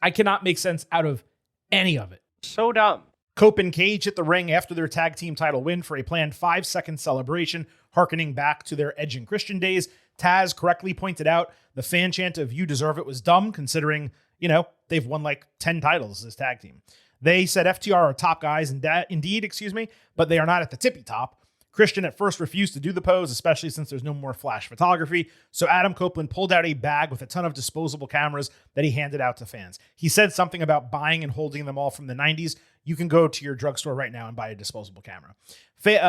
I cannot make sense out of any of it. So dumb. Cope and Cage hit the ring after their tag team title win for a planned 5-second celebration, hearkening back to their Edge and Christian days. Taz correctly pointed out the fan chant of "You deserve it" was dumb, considering, they've won like 10 titles as tag team. They said FTR are top guys, indeed, but they are not at the tippy top. Christian at first refused to do the pose, especially since there's no more flash photography. So Adam Copeland pulled out a bag with a ton of disposable cameras that he handed out to fans. He said something about buying and holding them all from the 90s. You can go to your drugstore right now and buy a disposable camera.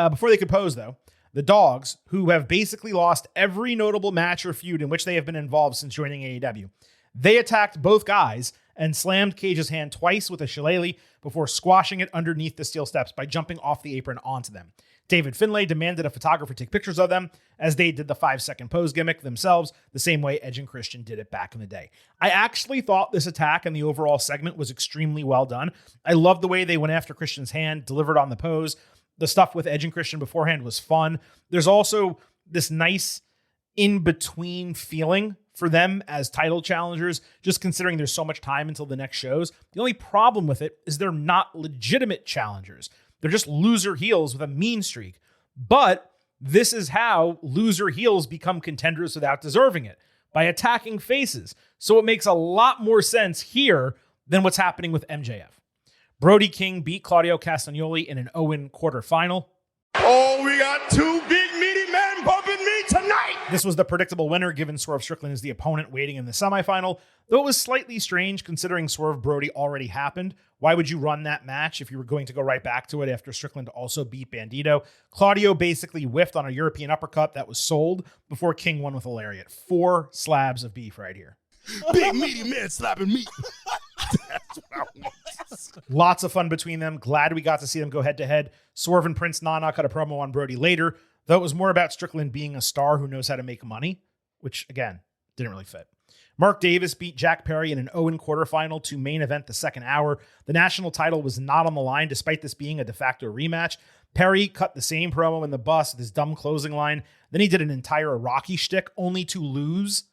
Before they could pose, though, the Dogs, who have basically lost every notable match or feud in which they have been involved since joining AEW, they attacked both guys and slammed Cage's hand twice with a shillelagh before squashing it underneath the steel steps by jumping off the apron onto them. David Finlay demanded a photographer take pictures of them as they did the 5-second pose gimmick themselves, the same way Edge and Christian did it back in the day. I actually thought this attack and the overall segment was extremely well done. I loved the way they went after Christian's hand, delivered on the pose. The stuff with Edge and Christian beforehand was fun. There's also this nice in-between feeling for them as title challengers, just considering there's so much time until the next shows. The only problem with it is they're not legitimate challengers. They're just loser heels with a mean streak. But this is how loser heels become contenders without deserving it, by attacking faces. So it makes a lot more sense here than what's happening with MJF. Brody King beat Claudio Castagnoli in an Owen quarterfinal. Oh, we got 2 big meaty men bumping me tonight. This was the predictable winner, given Swerve Strickland is the opponent waiting in the semifinal, though it was slightly strange considering Swerve Brody already happened. Why would you run that match if you were going to go right back to it after Strickland also beat Bandito? Claudio basically whiffed on a European uppercut that was sold before King won with a lariat. 4 slabs of beef right here. Big meaty men slapping meat. That's what I want. Lots of fun between them. Glad we got to see them go head-to-head. Swerve and Prince Nana cut a promo on Brody later, though it was more about Strickland being a star who knows how to make money, which, again, didn't really fit. Mark Davis beat Jack Perry in an Owen quarterfinal to main event the second hour. The national title was not on the line, despite this being a de facto rematch. Perry cut the same promo in the bus with his dumb closing line. Then he did an entire Rocky shtick, only to lose.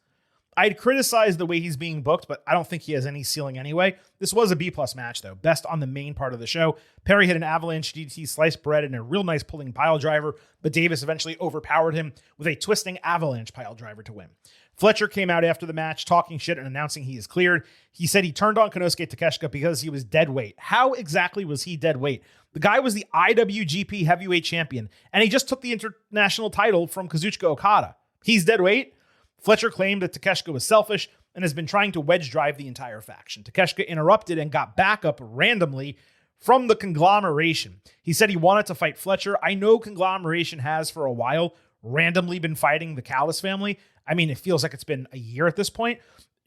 I'd criticize the way he's being booked, but I don't think he has any ceiling anyway. This was a B+ match, though. Best on the main part of the show. Perry hit an avalanche DDT, sliced bread, and a real nice pulling pile driver, but Davis eventually overpowered him with a twisting avalanche pile driver to win. Fletcher came out after the match, talking shit and announcing he is cleared. He said he turned on Konosuke Takeshita because he was dead weight. How exactly was he dead weight? The guy was the IWGP heavyweight champion, and he just took the international title from Kazuchika Okada. He's dead weight? Fletcher claimed that Takeshita was selfish and has been trying to wedge drive the entire faction. Takeshita interrupted and got backup randomly from the Conglomeration. He said he wanted to fight Fletcher. I know Conglomeration has for a while randomly been fighting the Callis family. I mean, it feels like it's been a year at this point.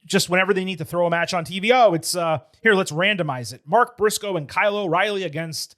Just whenever they need to throw a match on TV, it's here, let's randomize it. Mark Briscoe and Kyle O'Reilly against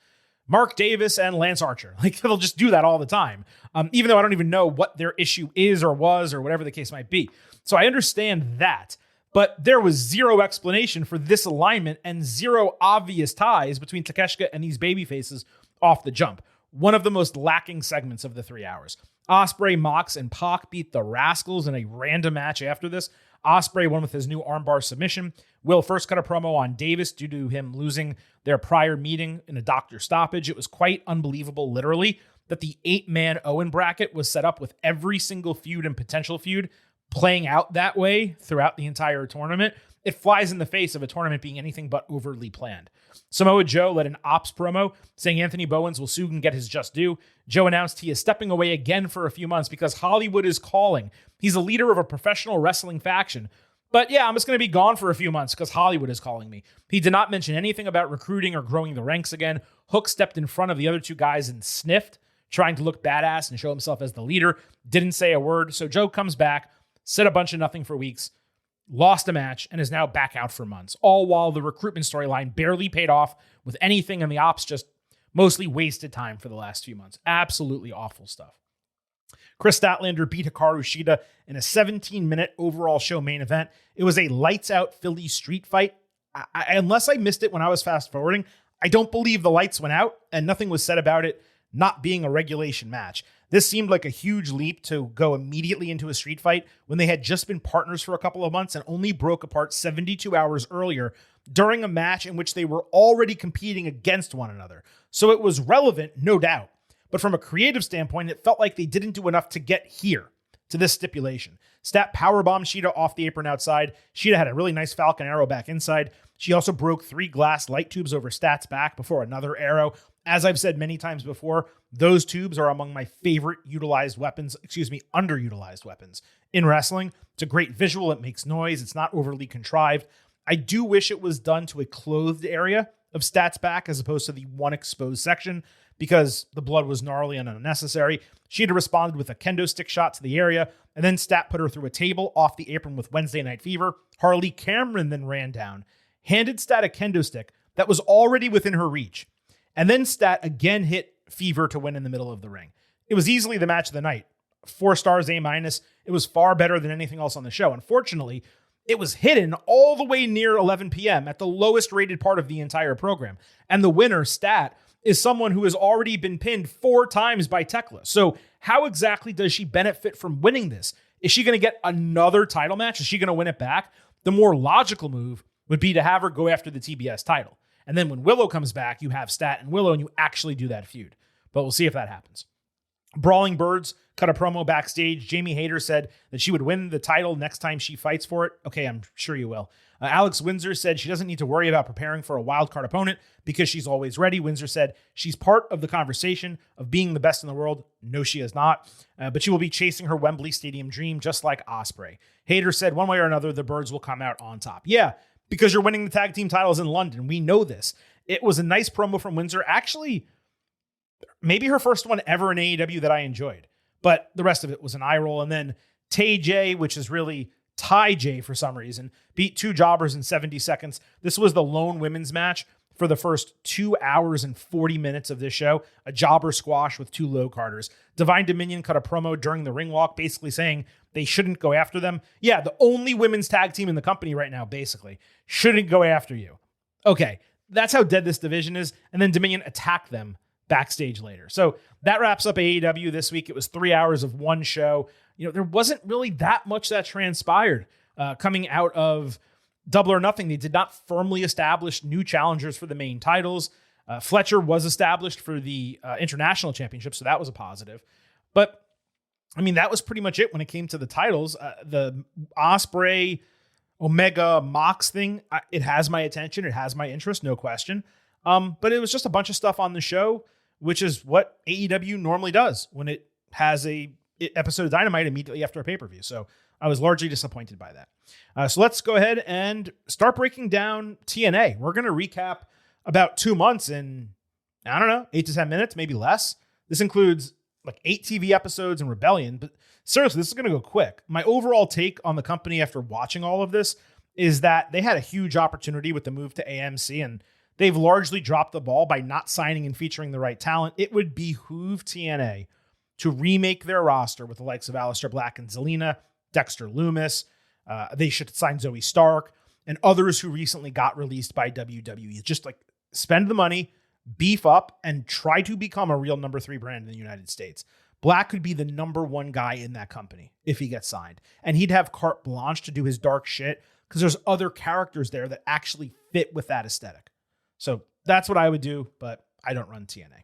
Mark Davis and Lance Archer. Like, they'll just do that all the time. Even though I don't even know what their issue is or was or whatever the case might be. So I understand that. But there was zero explanation for this alignment and zero obvious ties between Takeshita and these babyfaces off the jump. One of the most lacking segments of the 3 hours. Ospreay, Mox, and Pac beat the Rascals in a random match after this. Ospreay won with his new armbar submission. Will first cut a promo on Davis due to him losing their prior meeting in a doctor stoppage. It was quite unbelievable, literally, that the 8-man Owen bracket was set up with every single feud and potential feud playing out that way throughout the entire tournament. It flies in the face of a tournament being anything but overly planned. Samoa Joe led an ops promo saying Anthony Bowens will soon get his just due. Joe announced he is stepping away again for a few months because Hollywood is calling. He's a leader of a professional wrestling faction. But yeah, I'm just going to be gone for a few months because Hollywood is calling me. He did not mention anything about recruiting or growing the ranks again. Hook stepped in front of the other two guys and sniffed, trying to look badass and show himself as the leader. Didn't say a word. So Joe comes back, said a bunch of nothing for weeks, lost a match, and is now back out for months, all while the recruitment storyline barely paid off with anything, and the ops just mostly wasted time for the last few months. Absolutely awful stuff. Chris Statlander beat Hikaru Shida in a 17-minute overall show main event. It was a lights-out Philly street fight. Unless I missed it when I was fast-forwarding, I don't believe the lights went out, and nothing was said about it not being a regulation match. This seemed like a huge leap to go immediately into a street fight when they had just been partners for a couple of months and only broke apart 72 hours earlier during a match in which they were already competing against one another. So it was relevant, no doubt. But from a creative standpoint, it felt like they didn't do enough to get here to this stipulation. Stat powerbombed Shida off the apron outside. Shida had a really nice Falcon arrow back inside. She also broke 3 glass light tubes over Stat's back before another arrow. As I've said many times before, those tubes are among my favorite underutilized weapons in wrestling. It's a great visual. It makes noise. It's not overly contrived. I do wish it was done to a clothed area of Stat's back as opposed to the one exposed section because the blood was gnarly and unnecessary. She'd responded with a kendo stick shot to the area, and then Stat put her through a table off the apron with Wednesday Night Fever. Harley Cameron then ran down, handed Stat a kendo stick that was already within her reach. And then Stat again hit Fever to win in the middle of the ring. It was easily the match of the night. 4 stars, A-. It was far better than anything else on the show. Unfortunately, it was hidden all the way near 11 p.m. at the lowest rated part of the entire program. And the winner, Stat, is someone who has already been pinned 4 times by Tekla. So how exactly does she benefit from winning this? Is she going to get another title match? Is she going to win it back? The more logical move would be to have her go after the TBS title. And then when Willow comes back, you have Stat and Willow, and you actually do that feud. But we'll see if that happens. Brawling Birds cut a promo backstage. Jamie Hayter said that she would win the title next time she fights for it. Okay, I'm sure you will. Alex Windsor said she doesn't need to worry about preparing for a wild card opponent because she's always ready. Windsor said she's part of the conversation of being the best in the world. No, she is not. But she will be chasing her Wembley Stadium dream just like Ospreay. Hayter said one way or another, the Birds will come out on top. Yeah, because you're winning the tag team titles in London. We know this. It was a nice promo from Windsor. Actually, maybe her first one ever in AEW that I enjoyed. But the rest of it was an eye roll. And then Tay J, which is really Ty J for some reason, beat 2 jobbers in 70 seconds. This was the lone women's match for the first 2 hours and 40 minutes of this show. A jobber squash with 2 low carders. Divine Dominion cut a promo during the ring walk, basically saying they shouldn't go after them. Yeah, the only women's tag team in the company right now, basically, shouldn't go after you. Okay, that's how dead this division is. And then Dominion attacked them backstage later. So that wraps up AEW this week. It was 3 hours of one show. There wasn't really that much that transpired coming out of Double or Nothing. They did not firmly establish new challengers for the main titles. Fletcher was established for the international championship, so that was a positive. But that was pretty much it when it came to the titles. The Ospreay, Omega, Mox thing, it has my attention. It has my interest, no question. But it was just a bunch of stuff on the show, which is what AEW normally does when it has a episode of Dynamite immediately after a pay-per-view. So I was largely disappointed by that. So let's go ahead and start breaking down TNA. We're going to recap about 2 months in, 8 to 10 minutes, maybe less. This includes like 8 TV episodes and Rebellion, but seriously, this is going to go quick. My overall take on the company after watching all of this is that they had a huge opportunity with the move to AMC, and they've largely dropped the ball by not signing and featuring the right talent. It would behoove TNA to remake their roster with the likes of Aleister Black and Zelina, Dexter Lumis. They should sign Zoe Stark and others who recently got released by WWE. Just like spend the money, beef up, and try to become a real number 3 brand in the United States. Black could be the number one guy in that company if he gets signed. And he'd have carte blanche to do his dark shit because there's other characters there that actually fit with that aesthetic. So that's what I would do, but I don't run TNA.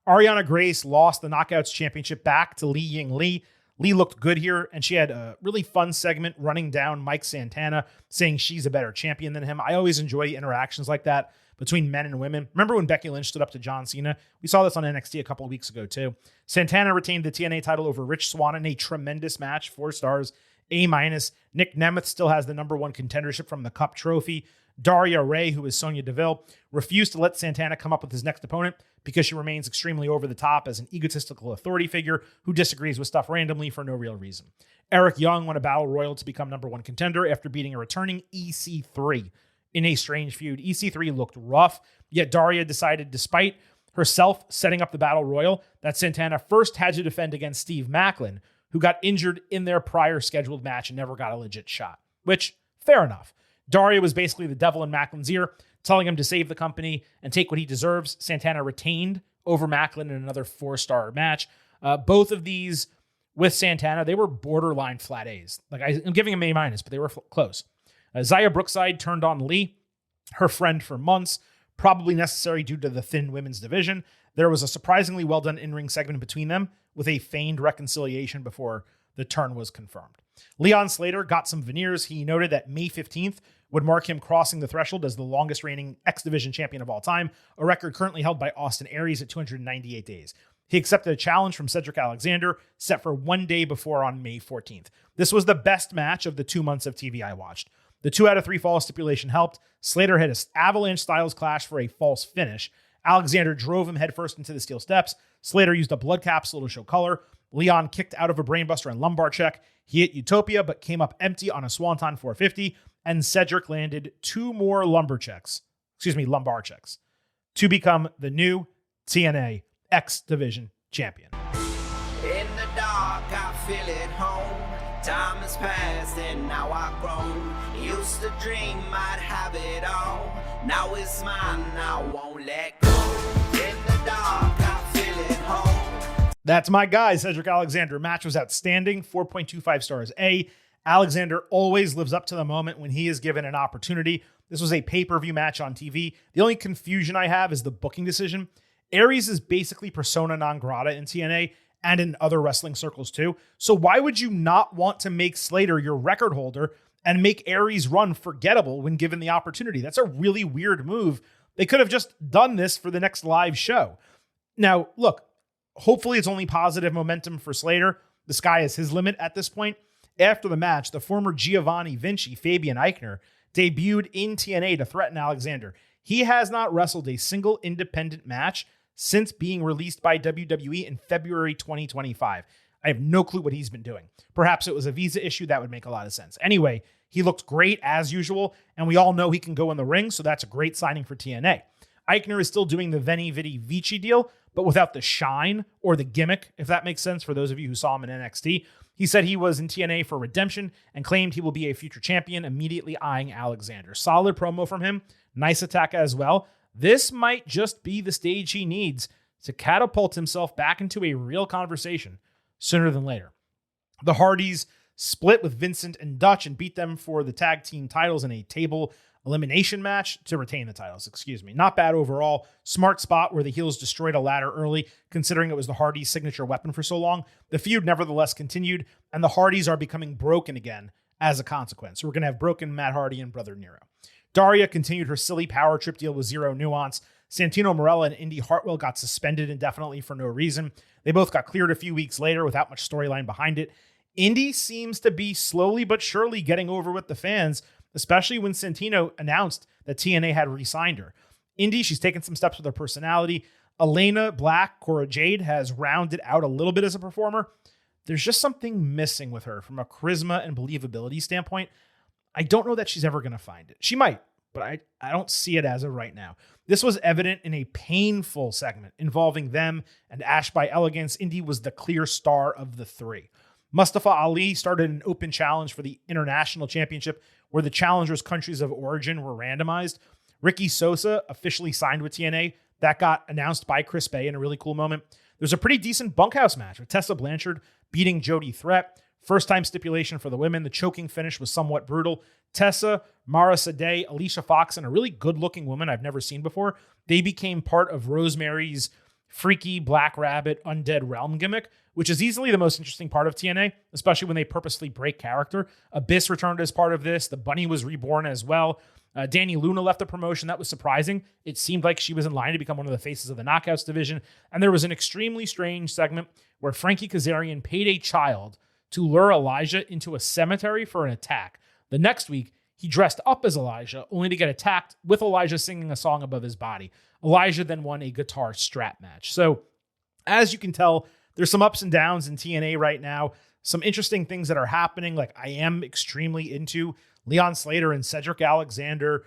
Ariana Grace lost the Knockouts Championship back to Li Ying Li. Lee looked good here, and she had a really fun segment running down Mike Santana, saying she's a better champion than him. I always enjoy interactions like that between men and women. Remember when Becky Lynch stood up to John Cena? We saw this on NXT a couple of weeks ago, too. Santana retained the TNA title over Rich Swann in a tremendous match, 4 stars, A-. Nick Nemeth still has the number 1 contendership from the Cup Trophy. Daria Ray, who is Sonya Deville, refused to let Santana come up with his next opponent because she remains extremely over the top as an egotistical authority figure who disagrees with stuff randomly for no real reason. Eric Young won a battle royal to become number 1 contender after beating a returning EC3 in a strange feud. EC3 looked rough, yet Daria decided, despite herself setting up the battle royal, that Santana first had to defend against Steve Maclin, who got injured in their prior scheduled match and never got a legit shot, which, fair enough. Daria was basically the devil in Maclin's ear, telling him to save the company and take what he deserves. Santana retained over Maclin in another 4-star match. Both of these with Santana, they were borderline flat A's. Like I'm giving him A-, but they were close. Zaya Brookside turned on Lee, her friend for months, probably necessary due to the thin women's division. There was a surprisingly well-done in-ring segment between them with a feigned reconciliation before the turn was confirmed. Leon Slater got some veneers. He noted that May 15th would mark him crossing the threshold as the longest reigning X Division champion of all time, a record currently held by Austin Aries at 298 days. He accepted a challenge from Cedric Alexander set for 1 day before on May 14th. This was the best match of the 2 months of TV I watched. The 2 out of 3 fall stipulation helped. Slater hit an avalanche styles clash for a false finish. Alexander drove him headfirst into the steel steps. Slater used a blood capsule to show color. Leon kicked out of a brainbuster and lumbar check. He hit Utopia, but came up empty on a Swanton 450, and Cedric landed 2 more lumbar checks to become the new TNA X Division champion. In the dark, I feel at home. Time has passed and now I've grown. Used to dream I'd have it all. Now it's mine, I won't let go. In the dark, I feel at home. That's my guy, Cedric Alexander. Match was outstanding, 4.25 stars A. Alexander always lives up to the moment when he is given an opportunity. This was a pay-per-view match on TV. The only confusion I have is the booking decision. Aries is basically persona non grata in TNA and in other wrestling circles too. So why would you not want to make Slater your record holder and make Aries' run forgettable when given the opportunity? That's a really weird move. They could have just done this for the next live show. Now, look, hopefully it's only positive momentum for Slater. The sky is his limit at this point. After the match, the former Giovanni Vinci, Fabian Eichner, debuted in TNA to threaten Alexander. He has not wrestled a single independent match since being released by WWE in February 2025. I have no clue what he's been doing. Perhaps it was a visa issue. That would make a lot of sense. Anyway, he looked great as usual, and we all know he can go in the ring, so that's a great signing for TNA. Eichner is still doing the Veni Vidi Vici deal, but without the shine or the gimmick, if that makes sense for those of you who saw him in NXT. He said he was in TNA for redemption and claimed he will be a future champion, immediately eyeing Alexander. Solid promo from him. Nice attack as well. This might just be the stage he needs to catapult himself back into a real conversation sooner than later. The Hardys split with Vincent and Dutch and beat them for the tag team titles in a table elimination match to retain the titles. Not bad overall. Smart spot where the heels destroyed a ladder early, considering it was the Hardys' signature weapon for so long. The feud nevertheless continued, and the Hardys are becoming broken again as a consequence. So we're going to have broken Matt Hardy and Brother Nero. Daria continued her silly power trip deal with zero nuance. Santino Marella and Indy Hartwell got suspended indefinitely for no reason. They both got cleared a few weeks later without much storyline behind it. Indy seems to be slowly but surely getting over with the fans, especially when Santino announced that TNA had re-signed her. Indy, she's taken some steps with her personality. Elena Black, Cora Jade, has rounded out a little bit as a performer. There's just something missing with her from a charisma and believability standpoint. I don't know that she's ever going to find it. She might, but I don't see it as of right now. This was evident in a painful segment involving them and Ash by Elegance. Indy was the clear star of the 3. Mustafa Ali started an open challenge for the International Championship where the challengers' countries of origin were randomized. Ricky Sosa officially signed with TNA. That got announced by Chris Bay in a really cool moment. There's a pretty decent bunkhouse match with Tessa Blanchard beating Jody Threat. First time stipulation for the women. The choking finish was somewhat brutal. Tessa, Mara Sadeh, Alicia Fox, and a really good-looking woman I've never seen before. They became part of Rosemary's freaky Black Rabbit Undead Realm gimmick, which is easily the most interesting part of TNA, especially when they purposely break character. Abyss returned as part of this. The Bunny was reborn as well. Dani Luna left the promotion. That was surprising. It seemed like she was in line to become one of the faces of the Knockouts division. And there was an extremely strange segment where Frankie Kazarian paid a child to lure Elijah into a cemetery for an attack. The next week, he dressed up as Elijah, only to get attacked with Elijah singing a song above his body. Elijah then won a guitar strap match. So, as you can tell, there's some ups and downs in TNA right now. Some interesting things that are happening. Like, I am extremely into Leon Slater and Cedric Alexander.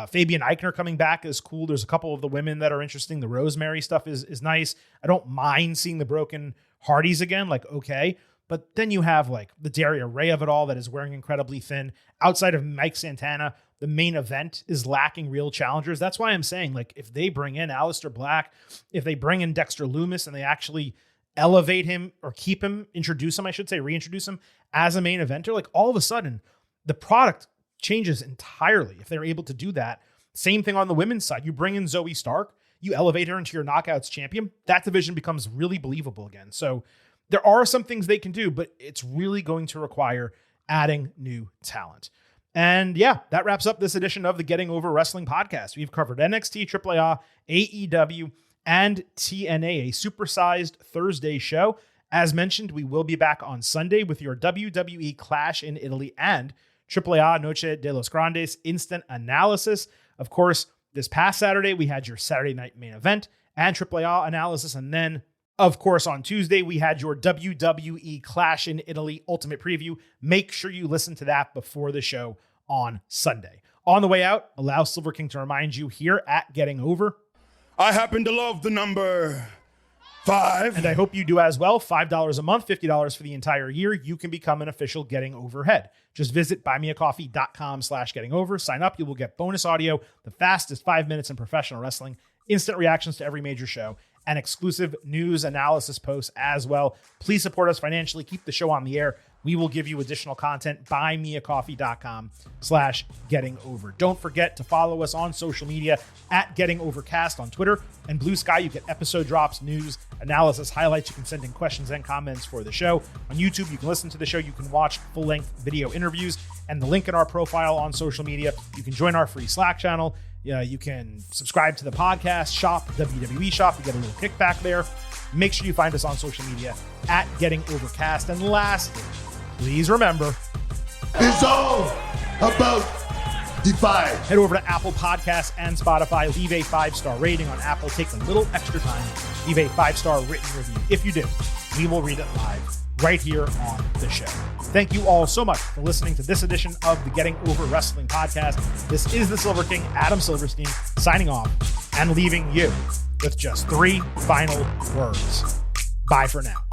Fabian Eichner coming back is cool. There's a couple of the women that are interesting. The Rosemary stuff is nice. I don't mind seeing the Broken Hardys again. Like, okay. But then you have like the Daria Ray of it all that is wearing incredibly thin. Outside of Mike Santana, the main event is lacking real challengers. That's why I'm saying, like, if they bring in Aleister Black, if they bring in Dexter Lumis and they actually elevate him or keep him, introduce him, I should say, reintroduce him as a main eventer, like all of a sudden the product changes entirely if they're able to do that. Same thing on the women's side. You bring in Zoe Stark, you elevate her into your Knockouts champion. That division becomes really believable again. So there are some things they can do, but it's really going to require adding new talent. And yeah, that wraps up this edition of the Getting Over Wrestling podcast. We've covered NXT, AAA, AEW, and TNA, a supersized Thursday show. As mentioned, we will be back on Sunday with your WWE Clash in Italy and AAA Noche de los Grandes instant analysis. Of course, this past Saturday, we had your Saturday night main event and AAA analysis. And then, of course, on Tuesday, we had your WWE Clash in Italy Ultimate Preview. Make sure you listen to that before the show on Sunday. On the way out, allow Silver King to remind you here at Getting Over, I happen to love the number 5. and I hope you do as well. $5 a month, $50 for the entire year. You can become an official Getting Over head. Just visit buymeacoffee.com/gettingover. Sign up. You will get bonus audio, the fastest 5 minutes in professional wrestling, instant reactions to every major show, and exclusive news analysis posts as well. Please support us financially. Keep the show on the air. We will give you additional content. buymeacoffee.com/gettingover. Don't forget to follow us on social media at Getting Overcast on Twitter and Blue Sky. You get episode drops, news, analysis, highlights. You can send in questions and comments for the show. On YouTube, you can listen to the show. You can watch full-length video interviews and the link in our profile on social media. You can join our free Slack channel. You can subscribe to the podcast shop, WWE shop. You get a little kickback there. Make sure you find us on social media at Getting Overcast. And lastly, please remember, It's all about Divide. head over to Apple Podcasts and Spotify. Leave a 5-star rating on Apple. Take a little extra time. Leave a 5-star written review. If you do, we will read it live right here on the show. Thank you all so much for listening to this edition of the Getting Over Wrestling podcast. This is the Silver King, Adam Silverstein, signing off and leaving you with just 3 final words. Bye for now.